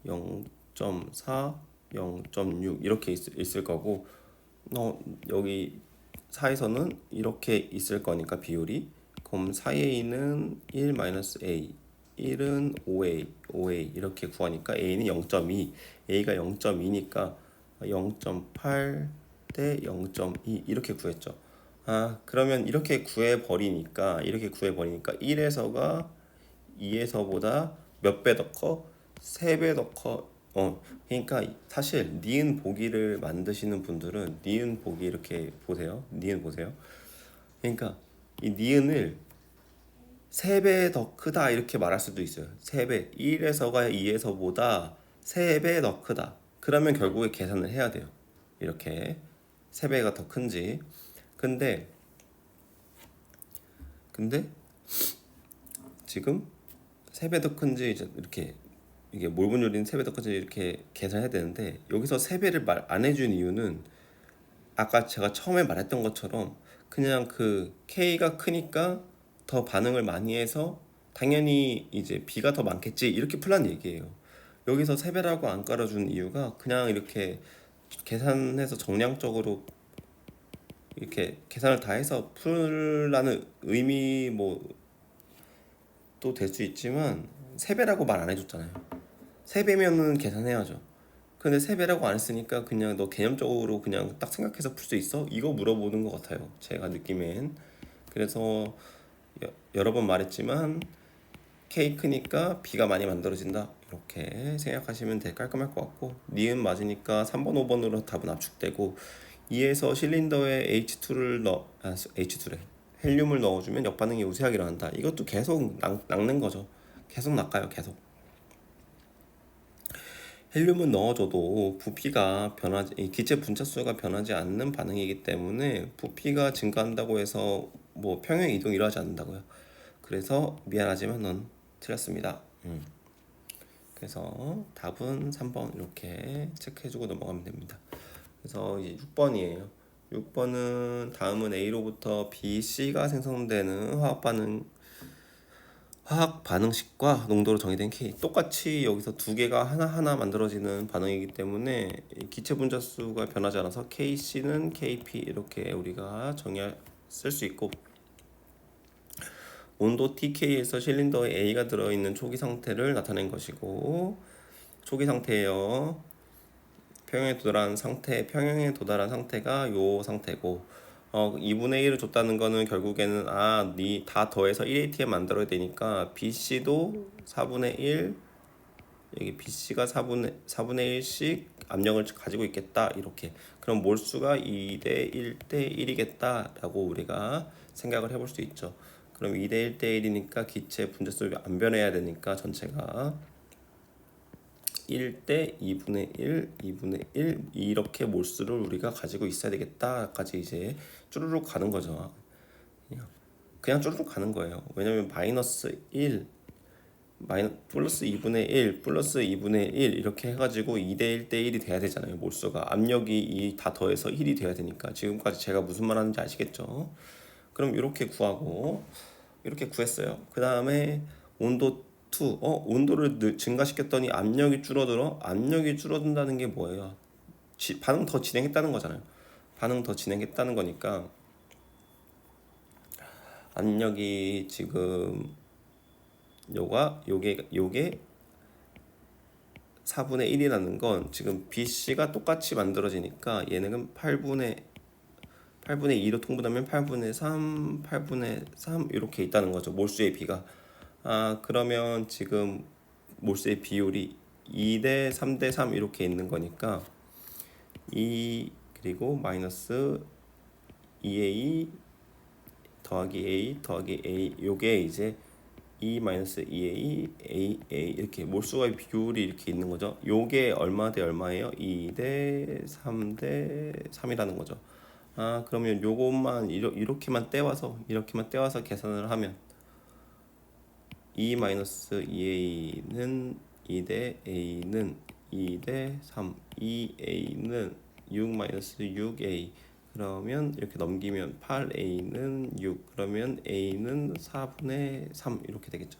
0.4, 0.6 이렇게 있을 거고, 여기 4에서는 이렇게 있을 거니까 비율이, 그럼 4a는 1-a, 1은 5a 이렇게 구하니까 a는 0.2, a가 0.2니까 0.8 대 0.2 이렇게 구했죠. 아 그러면 이렇게 구해 버리니까 1에서가 2에서보다 몇 배 더 커? 3배 더 커. 그러니까 사실 니은 보기를 만드시는 분들은 니은 보기 이렇게 보세요. 니은 보세요. 그러니까 이 니은을 3배 더 크다 이렇게 말할 수도 있어요. 3배. 1에서가 2에서보다 3배 더 크다. 그러면 결국에 계산을 해야 돼요. 이렇게 3배가 더 큰지. 근데 근데 지금 3배 더 큰지 이제 이렇게, 이게 몰분율인 3배 더 큰지 이렇게 계산해야 되는데, 여기서 3배를 말 안 해준 이유는 아까 제가 처음에 말했던 것처럼 그냥 그 K가 크니까 더 반응을 많이 해서 당연히 이제 B가 더 많겠지 이렇게 풀란 얘기예요. 여기서 3배라고 안 깔아준 이유가 그냥 이렇게 계산해서 정량적으로 이렇게 계산을 다 해서 풀라는 의미 뭐 또 될 수 있지만, 3배라고 말 안 해줬잖아요. 3배면은 계산해야죠. 근데 3배라고 안 했으니까 그냥 너 개념적으로 그냥 딱 생각해서 풀 수 있어? 이거 물어보는 것 같아요. 제가 느낌엔. 그래서 여러 번 말했지만 K 크니까 B가 많이 만들어진다. 이렇게 생각하시면 되게 깔끔할 것 같고, 니은 맞으니까 3번, 5번으로 답은 압축되고, 2에서 실린더에 H2래. 헬륨을 넣어주면 역반응이 우세하게 일어난다. 이것도 계속 낚는 거죠. 계속 낚아요, 계속. 헬륨은 넣어줘도 이 기체 분자수가 변하지 않는 반응이기 때문에 부피가 증가한다고 해서 뭐 평형 이동이 일어나지 않는다고요. 그래서 미안하지만 넌 틀렸습니다. 그래서 답은 3번 이렇게 체크해주고 넘어가면 됩니다. 그래서 이제 6번이에요. 6번은 다음은 A로부터 B, C가 생성되는 화학 반응식과 농도로 정의된 K. 똑같이 여기서 두 개가 하나하나 만들어지는 반응이기 때문에 기체 분자수가 변하지 않아서 KC는 KP 이렇게 우리가 쓸 수 있고, 온도 TK에서 실린더에 A가 들어있는 초기 상태를 나타낸 것이고, 초기 상태예요. 평형에 도달한 상태가 요 상태고, 2분의 1을 줬다는 거는 결국에는 니 다 더해서 1ATM 만들어야 되니까 BC도 4분의 1, 여기 BC가 4분의 1씩 압력을 가지고 있겠다 이렇게. 그럼 몰수가 2대 1대 1이겠다 라고 우리가 생각을 해볼 수 있죠. 그럼 2대 1대 1이니까 기체 분자수가 안 변해야 되니까 전체가 1대 2분의 1, 2분의 1 이렇게 몰수를 우리가 가지고 있어야 되겠다까지 이제 쭈루룩 가는 거죠. 그냥 쭈루룩 가는 거예요. 왜냐면 마이너스 1, 플러스 2분의 1, 플러스 2분의 1 이렇게 해가지고 2대 1대 1이 돼야 되잖아요. 몰수가 압력이 다 더해서 1이 돼야 되니까. 지금까지 제가 무슨 말 하는지 아시겠죠? 그럼 이렇게 구하고, 이렇게 구했어요. 그 다음에 온도 2, 온도를 증가시켰더니 압력이 줄어들어? 압력이 줄어든다는 게 뭐예요? 반응 더 진행했다는 거잖아요. 반응 더 진행했다는 거니까 압력이 지금 요게 4분의 1이라는 건 지금 BC가 똑같이 만들어지니까 얘는 8분의 2로 통분하면 8분의 3, 8분의 3 이렇게 있다는 거죠. 몰수의 비가. 그러면 지금 몰수의 비율이 2대 3대 3 이렇게 있는 거니까 2 그리고 마이너스 2A 더하기 A 더하기 A 요게 이제 E 마이너스 2A A 이렇게 몰수와의 비율이 이렇게 있는 거죠. 요게 얼마 대 얼마예요? 2 대 3 대 3이라는 거죠. 그러면 요것만 이렇게만 떼와서 계산을 하면 E 마이너스 2A는 2 대 A는 2 대 3 2A는 6 마이너스 6A 그러면 이렇게 넘기면 8A는 6 그러면 A는 4분의 3 이렇게 되겠죠.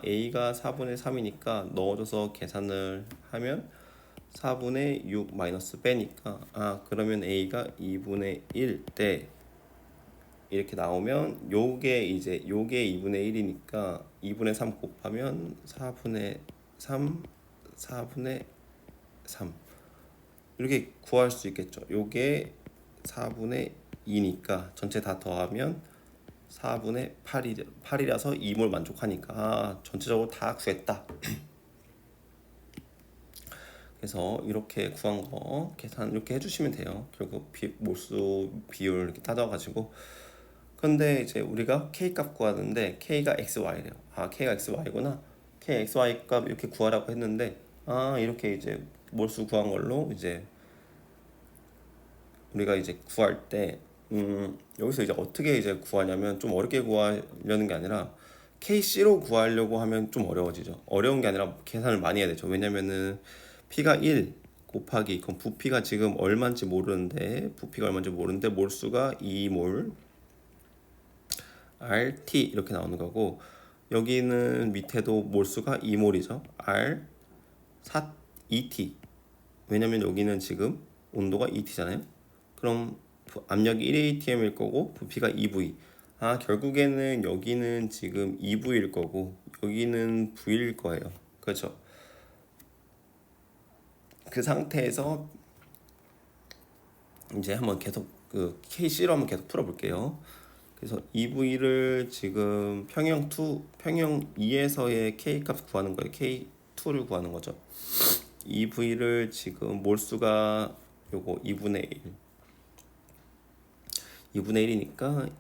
A가 4분의 3이니까 넣어줘서 계산을 하면 4분의 6 마이너스 빼니까 그러면 A가 2분의 1 대 이렇게 나오면 요게 2분의 1이니까 2분의 3 곱하면 4분의 3 4분의 3 이렇게 구할 수 있겠죠. 요게 4분의 2니까 전체 다 더하면 4분의 8이라서 2몰 만족하니까 전체적으로 다 구했다. 그래서 이렇게 구한 거 계산 이렇게 해주시면 돼요. 결국 몰수 비율 이렇게 따져가지고 근데 이제 우리가 k 값 구하는데 k가 xy래요. k가 xy구나. k xy 값 이렇게 구하라고 했는데 이렇게 이제 몰수 구한 걸로 이제 우리가 이제 구할 때 여기서 이제 어떻게 이제 구하냐면 좀 어렵게 구하려는 게 아니라 KC로 구하려고 하면 좀 어려워지죠. 어려운 게 아니라 계산을 많이 해야 되죠. 왜냐면은 P가 1 곱하기 그럼 부피가 지금 얼마인지 모르는데 몰수가 2몰 RT 이렇게 나오는 거고 여기는 밑에도 몰수가 2몰이죠. R 2T 왜냐면 여기는 지금 온도가 2T잖아요. 그럼 압력이 1atm일 거고 부피가 2V 결국에는 여기는 지금 2V일 거고 여기는 V일 거예요. 그렇죠? 그 상태에서 이제 한번 계속 그 KC로 한번 계속 풀어볼게요. 그래서 EV를 지금 평형 2에서의 K 값 구하는 거예요. K2를 구하는 거죠. EV를 지금 몰수가 요거 2분의 1이니까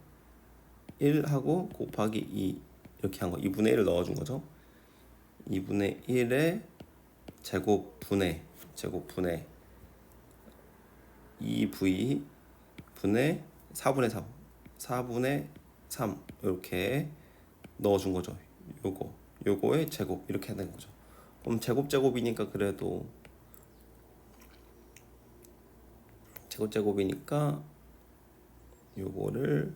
1하고 곱하기 2 이렇게 한 거 2분의 1을 넣어준 거죠. 2분의 1의 제곱분의 2V 분의 4분의 3 이렇게 넣어준 거죠. 요거의 제곱 이렇게 하는 거죠. 그럼 제곱이니까 그래도 제곱이니까 요거를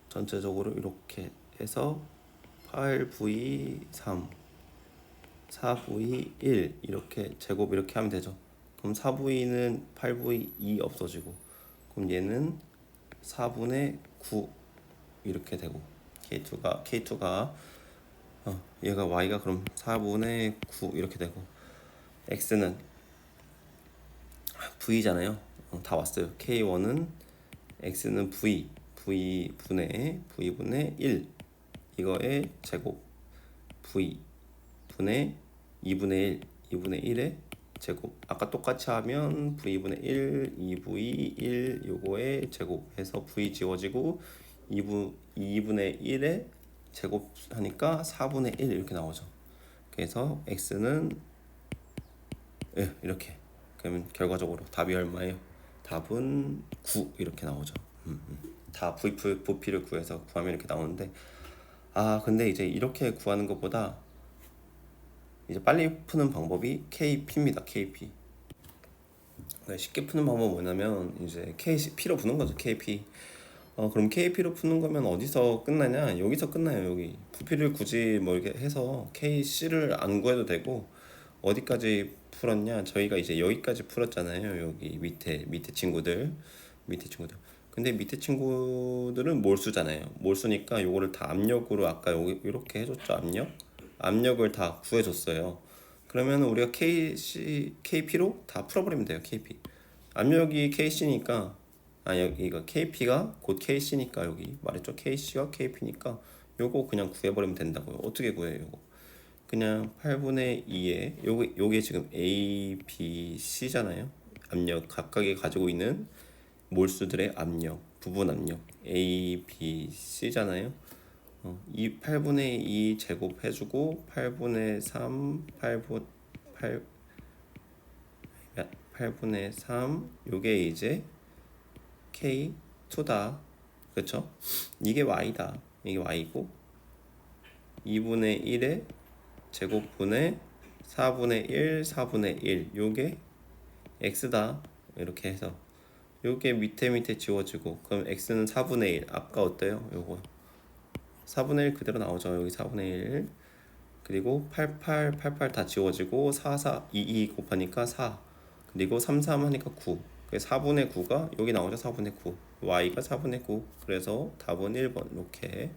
전체적으로 이렇게 해서 8V3 4V1 이렇게 제곱 이렇게 하면 되죠. 그럼 4V는 8V2 없어지고 그럼 얘는 4분의 9 이렇게 되고 K2가 얘가 Y가 그럼 4분의 9 이렇게 되고 X는 V잖아요. 다 왔어요. K1은 X는 V분의 1 이거의 제곱 V 분의 2분의 1의 제곱 아까 똑같이 하면 V분의 1 2V 1 요거의 제곱해서 V 지워지고 2분의 1의 제곱 하니까 4분의 1 이렇게 나오죠. 그래서 X는 이렇게 그러면 결과적으로 답이 얼마예요? 답은 9 이렇게 나오죠. 다 부피를 구해서 구하면 이렇게 나오는데 근데 이제 이렇게 구하는 것보다 이제 빨리 푸는 방법이 KP입니다. KP. 쉽게 푸는 방법은 뭐냐면 이제 KP로 푸는 거죠. KP. 그럼 KP로 푸는 거면 어디서 끝나냐? 여기서 끝나요. 여기 부피를 굳이 뭐 이렇게 해서 KC를 안 구해도 되고 어디까지 풀었냐? 저희가 이제 여기까지 풀었잖아요. 여기 밑에 친구들. 근데 밑에 친구들은 몰수잖아요. 몰수니까 요거를 다 압력으로 아까 여기 이렇게 해줬죠. 압력을 다 구해줬어요. 그러면 우리가 KP로 다 풀어버리면 돼요. KP. 압력이 KC니까 이거 KP가 곧 KC니까 여기 말했죠. KC가 KP니까 요거 그냥 구해버리면 된다고요. 어떻게 구해요? 요거 그냥 8분의 2에 요게 지금 A, B, C잖아요. 압력 각각이 가지고 있는 몰수들의 압력 부분 압력 A, B, C잖아요. 이 8분의 2 제곱 해주고 8분의 3, 8분의 3 요게 이제 K2다. 그쵸? 이게 Y다. 이게 Y고 2분의 1의 제곱분의 4분의 1, 4분의 1 요게 X다. 이렇게 해서 요게 밑에 지워지고 그럼 X는 4분의 1 아까 어때요? 요거 4분의 1 그대로 나오죠. 여기 4분의 1 그리고 88 다 지워지고 2 곱하니까 4 그리고 3 하니까 9 4분의 9가 여기 나오죠. 4분의 9 y가 4분의 9 그래서 답은 1번 이렇게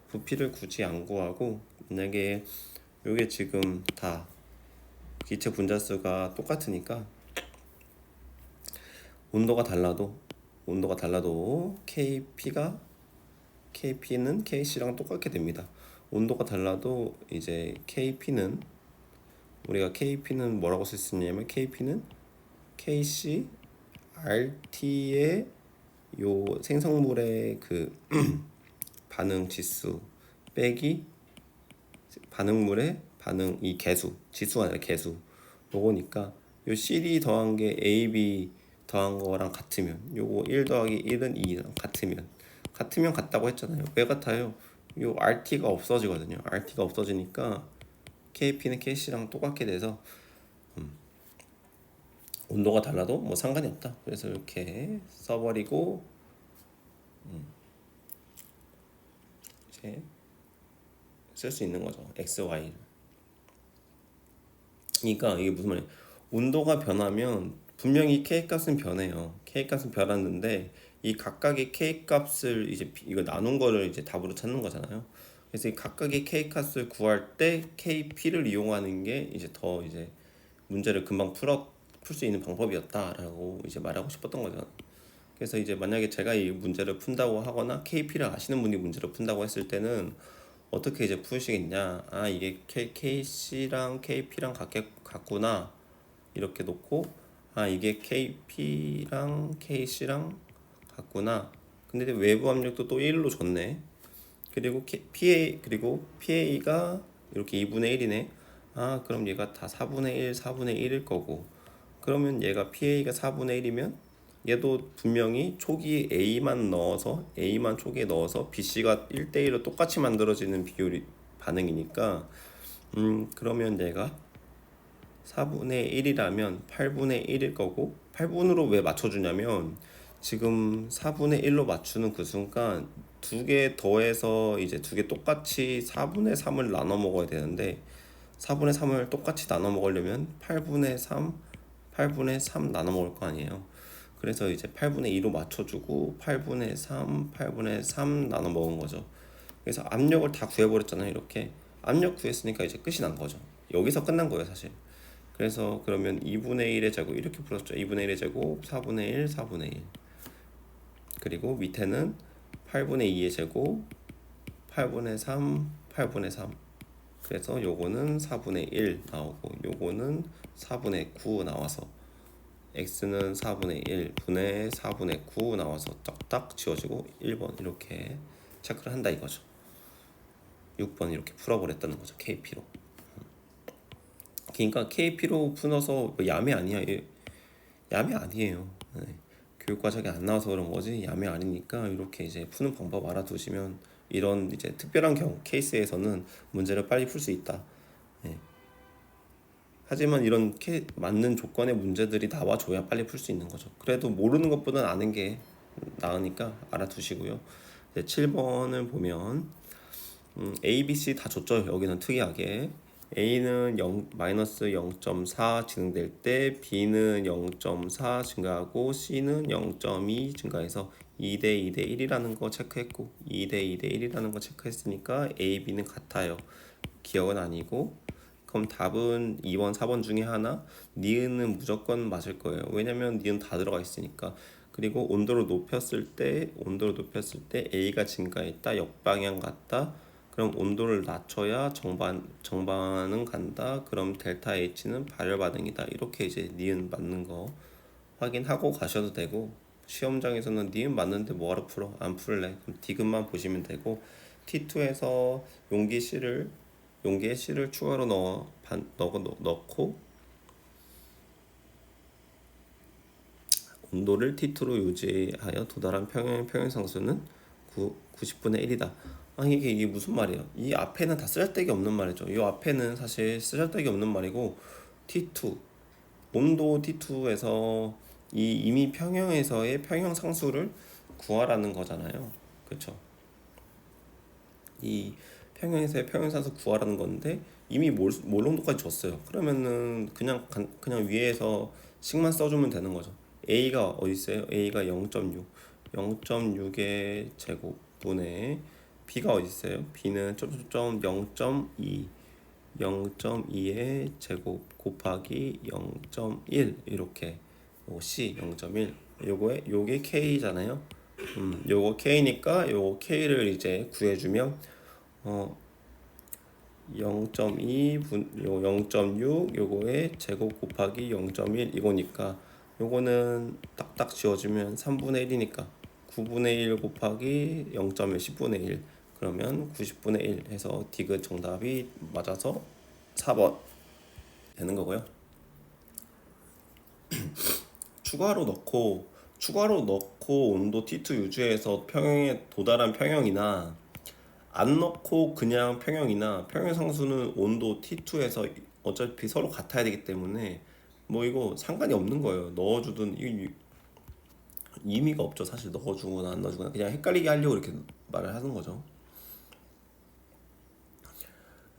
부피를 굳이 안 구하고 만약에 요게 지금 다 기체 분자수가 똑같으니까 온도가 달라도 KP는 KC랑 똑같게 됩니다. 온도가 달라도 이제 우리가 KP는 뭐라고 쓸 수 있냐면 KP는 KC RT의 요 생성물의 그 반응 지수 빼기 반응물의 반응 이 개수 지수가 아니라 개수 요거니까 요 CD 더한 게 AB 더한 거랑 같으면 요거 1 더하기 1은 2랑 같으면 같다고 했잖아요. 왜 같아요? 요 RT가 없어지거든요. RT가 없어지니까 KP는 KC랑 똑같게 돼서 온도가 달라도 뭐 상관이 없다. 그래서 이렇게 써버리고 이제 쓸 수 있는 거죠. X, Y. 그러니까 이게 무슨 말이에요? 온도가 변하면 분명히 K 값은 변해요. K 값은 변하는데 이 각각의 K 값을 이제 이거 나눈 거를 이제 답으로 찾는 거잖아요. 그래서 이 각각의 K 값을 구할 때 KP를 이용하는 게 이제 더 이제 문제를 금방 풀 수 있는 방법이었다라고 이제 말하고 싶었던 거죠. 그래서 이제 만약에 제가 이 문제를 푼다고 하거나 KP를 아시는 분이 문제를 푼다고 했을 때는 어떻게 이제 푸시겠냐? 아 이게 KC랑 KP랑 같구나 이렇게 놓고 아 이게 KP랑 KC랑 같구나. 근데 외부 압력도 또 1로 줬네. 그리고 PA가 이렇게 2분의 1이네. 아 그럼 얘가 다 4분의 1, 4분의 1일 거고 그러면 얘가 PA가 4분의 1이면 얘도 분명히 초기 A만 초기에 넣어서 BC가 1대1로 똑같이 만들어지는 비율이 반응이니까 그러면 얘가 4분의 1이라면 8분의 1일 거고 8분으로 왜 맞춰주냐면 지금 4분의 1로 맞추는 그 순간 두 개 더해서 이제 두 개 똑같이 4분의 3을 나눠 먹어야 되는데 4분의 3을 똑같이 나눠 먹으려면 8분의 3 나눠 먹을 거 아니에요. 그래서 이제 8분의 2로 맞춰주고 8분의 3 나눠 먹은 거죠. 그래서 압력을 다 구해버렸잖아요. 이렇게 압력 구했으니까 이제 끝이 난 거죠. 여기서 끝난 거예요 사실. 그래서 그러면 2분의 1의 제곱 이렇게 풀었죠. 2분의 1의 제곱 4분의 1 4분의 1 그리고 밑에는 8분의 2의 제곱 8분의 3 8분의 3 그래서 요거는 4분의 1 나오고 요거는 4분의 9 나와서 x는 4분의 1 분의 4분의 9 나와서 딱딱 지워지고 1번 이렇게 체크를 한다 이거죠. 6번 이렇게 풀어버렸다는 거죠. KP로. 그러니까 KP로 풀어서 뭐 야매 아니야. 야매 아니에요. 네. 교육과정이 안 나와서 그런 거지 야매 아니니까 이렇게 이제 푸는 방법 알아두시면 이런 이제 특별한 경우 케이스에서는 문제를 빨리 풀 수 있다. 네. 하지만 이런 맞는 조건의 문제들이 나와줘야 빨리 풀 수 있는 거죠. 그래도 모르는 것보다는 아는 게 나으니까 알아두시고요. 7번을 보면 A, B, C 다 줬죠. 여기는 특이하게 A는 마이너스 0.4 진행될 때 B는 0.4 증가하고 C는 0.2 증가해서 2대 2대 1이라는 거 체크했고 2대 2대 1이라는 거 체크했으니까 A, B는 같아요. 기억은 아니고 그럼 답은 2번, 4번 중에 하나 니은은 무조건 맞을 거예요. 왜냐면 니은 다 들어가 있으니까. 그리고 온도를 높였을 때 A가 증가했다, 역방향 같다. 그럼 온도를 낮춰야 정반은 간다. 그럼 델타 H는 발열 반응이다. 이렇게 이제 니은 맞는 거 확인하고 가셔도 되고 시험장에서는 니은 맞는데 뭐하러 풀어? 안 풀래. 그럼 디귿만 보시면 되고 T2에서 용기에 C를 추가로 넣고 온도를 T2로 유지하여 도달한 평형상수는 90분의 1이다. 아 이게 무슨 말이야? 이 앞에는 다 쓰잘데기 없는 말이죠. 이 앞에는 사실 쓰잘데기 없는 말이고 T2 온도 T2에서 이미 평형에서의 평형상수를 구하라는 거잖아요. 그렇죠? 이 평형에서의 평형상수 구하라는 건데 이미 몰롱도까지 줬어요. 그러면은 그냥 위에서 식만 써주면 되는 거죠. A가 어디 있어요? A가 0.6, 0.6의 제곱분의 B가 어디 있어요? B는 점점점 0.2, 0.2의 제곱 곱하기 0.1 이렇게 C 0.1 요게 K잖아요. 요거 K니까 요거 K를 이제 구해주면 0.2 0.6 요거의 제곱 곱하기 0.1 이거니까 요거는 딱딱 지워주면 3분의 1이니까 9분의 1 곱하기 0.1 10분의 1 그러면 90분의 1 해서 디귿 정답이 맞아서 4번 되는 거고요. 추가로 넣고 온도 T2 유지해서 평형에 도달한 평형이나 안 넣고 그냥 평형이나 평형상수는 온도 T2에서 어차피 서로 같아야 되기 때문에 뭐 이거 상관이 없는 거예요. 넣어주든 의미가 없죠. 사실 넣어주거나 안 넣어주거나 그냥 헷갈리게 하려고 이렇게 말을 하는 거죠.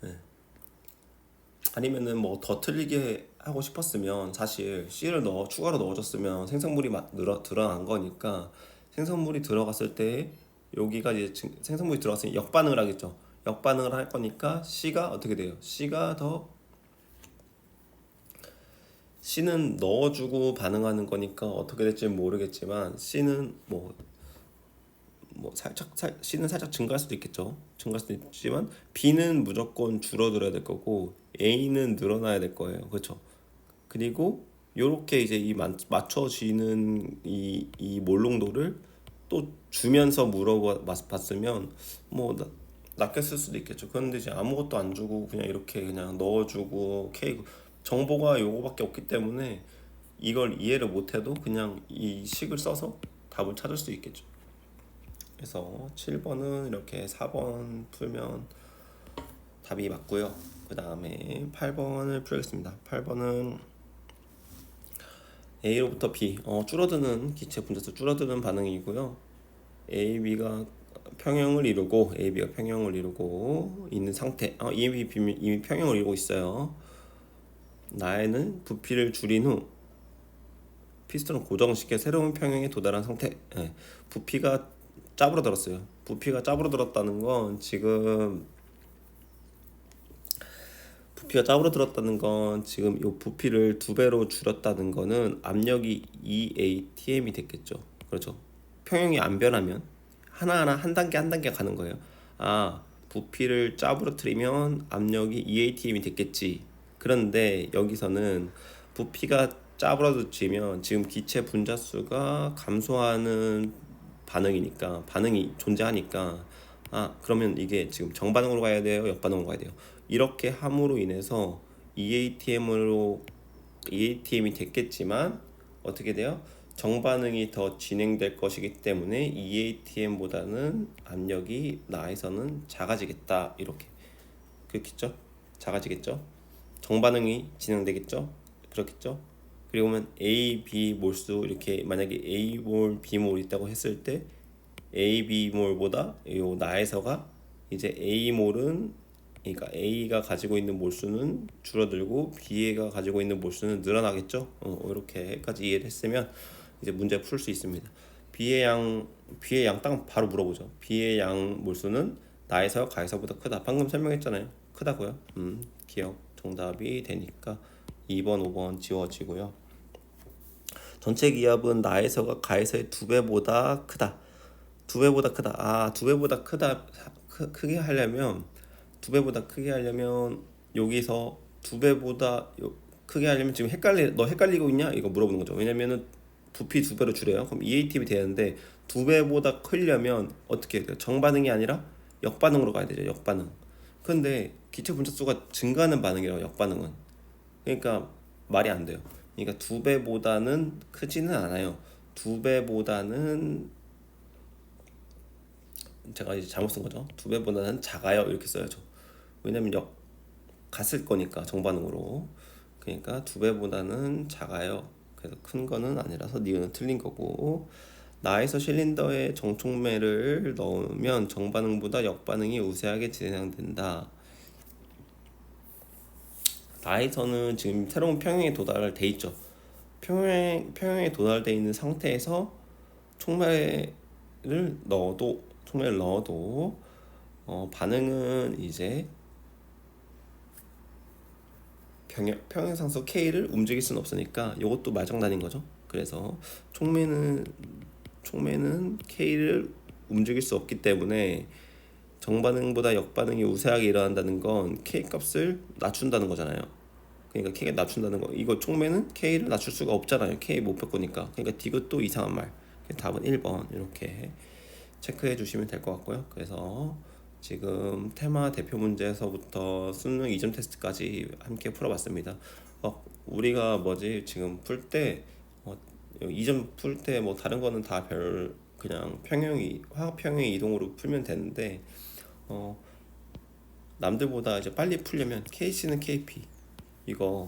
네. 아니면은 뭐 더 틀리게 하고 싶었으면 사실 C를 추가로 넣어줬으면 생성물이 드러난 거니까 생성물이 들어갔을 때 여기가 이제 생성물이 들어갔으니 역반응을 하겠죠. 역반응을 할 거니까 C가 어떻게 돼요? C는 넣어주고 반응하는 거니까 어떻게 될지 모르겠지만 C는 C는 살짝 증가할 수도 있겠죠. 증가할 수도 있지만 B는 무조건 줄어들어야 될 거고 A는 늘어나야 될 거예요. 그렇죠? 그리고 요렇게 이제 맞춰지는 이 몰롱도를 또 주면서 물어봤으면 뭐 낮게 쓸 수도 있겠죠. 그런데 이제 아무것도 안 주고 그냥 이렇게 그냥 넣어주고 K 정보가 요거밖에 없기 때문에 이걸 이해를 못해도 그냥 이 식을 써서 답을 찾을 수 있겠죠. 그래서 7번은 이렇게 4번 풀면 답이 맞고요. 그 다음에 8번을 풀겠습니다. 8번은 A로부터 B 줄어드는 기체 분자수 줄어드는 반응이고요. AB가 평형을 이루고 있는 상태. 이미 평형을 이루고 있어요. 나에는 부피를 줄인 후 피스톤을 고정시켜 새로운 평형에 도달한 상태. 예, 부피가 짜부러들었어요. 부피가 짜부러들었다는 건 지금 이 부피를 2배로 줄였다는 거는 압력이 EATM이 됐겠죠. 그렇죠. 평형이 안 변하면 하나하나 한 단계 가는 거예요. 부피를 짜부러뜨리면 압력이 EATM이 됐겠지. 그런데 여기서는 부피가 짜부러지면 지금 기체 분자수가 감소하는 반응이 존재하니까 그러면 이게 지금 정반응으로 가야 돼요, 역반응으로 가야 돼요. 이렇게 함으로 인해서 EATM이 됐겠지만 어떻게 돼요? 정반응이 더 진행될 것이기 때문에 EATM보다는 압력이 나에서는 작아지겠다 이렇게 그렇겠죠? 작아지겠죠? 정반응이 진행되겠죠? 그렇겠죠? 그리고 보면 A, B 몰수 이렇게 만약에 A 몰, B 몰 있다고 했을 때 A, B 몰보다 요 나에서가 이제 A 몰은 그러니까 A가 가지고 있는 몰수는 줄어들고 B가 가지고 있는 몰수는 늘어나겠죠. 이렇게까지 이해를 했으면 이제 문제 풀 수 있습니다. B의 양 딱 바로 물어보죠. B의 양 몰수는 나에서 가에서보다 크다. 방금 설명했잖아요. 크다고요. 기억 정답이 되니까 2번, 5번 지워지고요. 전체 기압은 나에서가 가에서의 2배보다 크다. 2배보다 크다. 2배보다 크게 하려면 2배보다 크게 하려면 여기서 2배보다 크게 하려면 지금 너 헷갈리고 있냐? 이거 물어보는 거죠. 왜냐면은 부피 2배로 줄여요. 그럼 EATB 되는데 2배보다 크려면 어떻게 해야 돼요? 정반응이 아니라 역반응으로 가야 되죠. 역반응. 근데 기체 분자수가 증가하는 반응이라고 역반응은. 그러니까 말이 안 돼요. 그러니까 2배보다는 크지는 않아요. 2배보다는 제가 이제 잘못 쓴 거죠. 2배보다는 작아요. 이렇게 써야죠. 왜냐면 갔을 거니까 정반응으로. 그러니까 2배보다는 작아요. 그래서 큰 거는 아니라서 니은은 틀린 거고. 나에서 실린더에 정촉매를 넣으면 정반응보다 역반응이 우세하게 진행된다. 나에서는 지금 새로운 평형에 도달돼 있죠. 평형에 도달돼 있는 상태에서 촉매를 넣어도 반응은 이제 평행상수 K를 움직일 수는 없으니까 이것도 말장난인 거죠. 그래서 촉매는 K를 움직일 수 없기 때문에 정반응보다 역반응이 우세하게 일어난다는 건 K 값을 낮춘다는 거잖아요. 그러니까 K가 낮춘다는 거. 이거 촉매는 K를 낮출 수가 없잖아요. K 못 바꾸니까. 그러니까 이것도 이상한 말. 답은 1번 이렇게 체크해 주시면 될 것 같고요. 그래서 지금 테마 대표 문제에서부터 수능 이점 테스트까지 함께 풀어봤습니다. 우리가 지금 풀 때 이점 풀 때 뭐 다른 거는 다 그냥 화학 평형의 이동으로 풀면 되는데 남들보다 이제 빨리 풀려면 KC는 KP 이거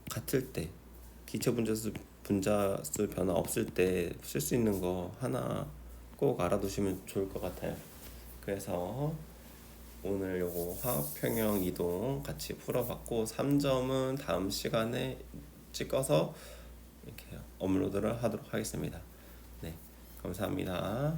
같을 때 기체 분자수 변화 없을 때 쓸 수 있는 거 하나 꼭 알아두시면 좋을 것 같아요. 그래서 오늘 요거 화학평형 이동 같이 풀어봤고 3점은 다음 시간에 찍어서 이렇게 업로드를 하도록 하겠습니다. 네, 감사합니다.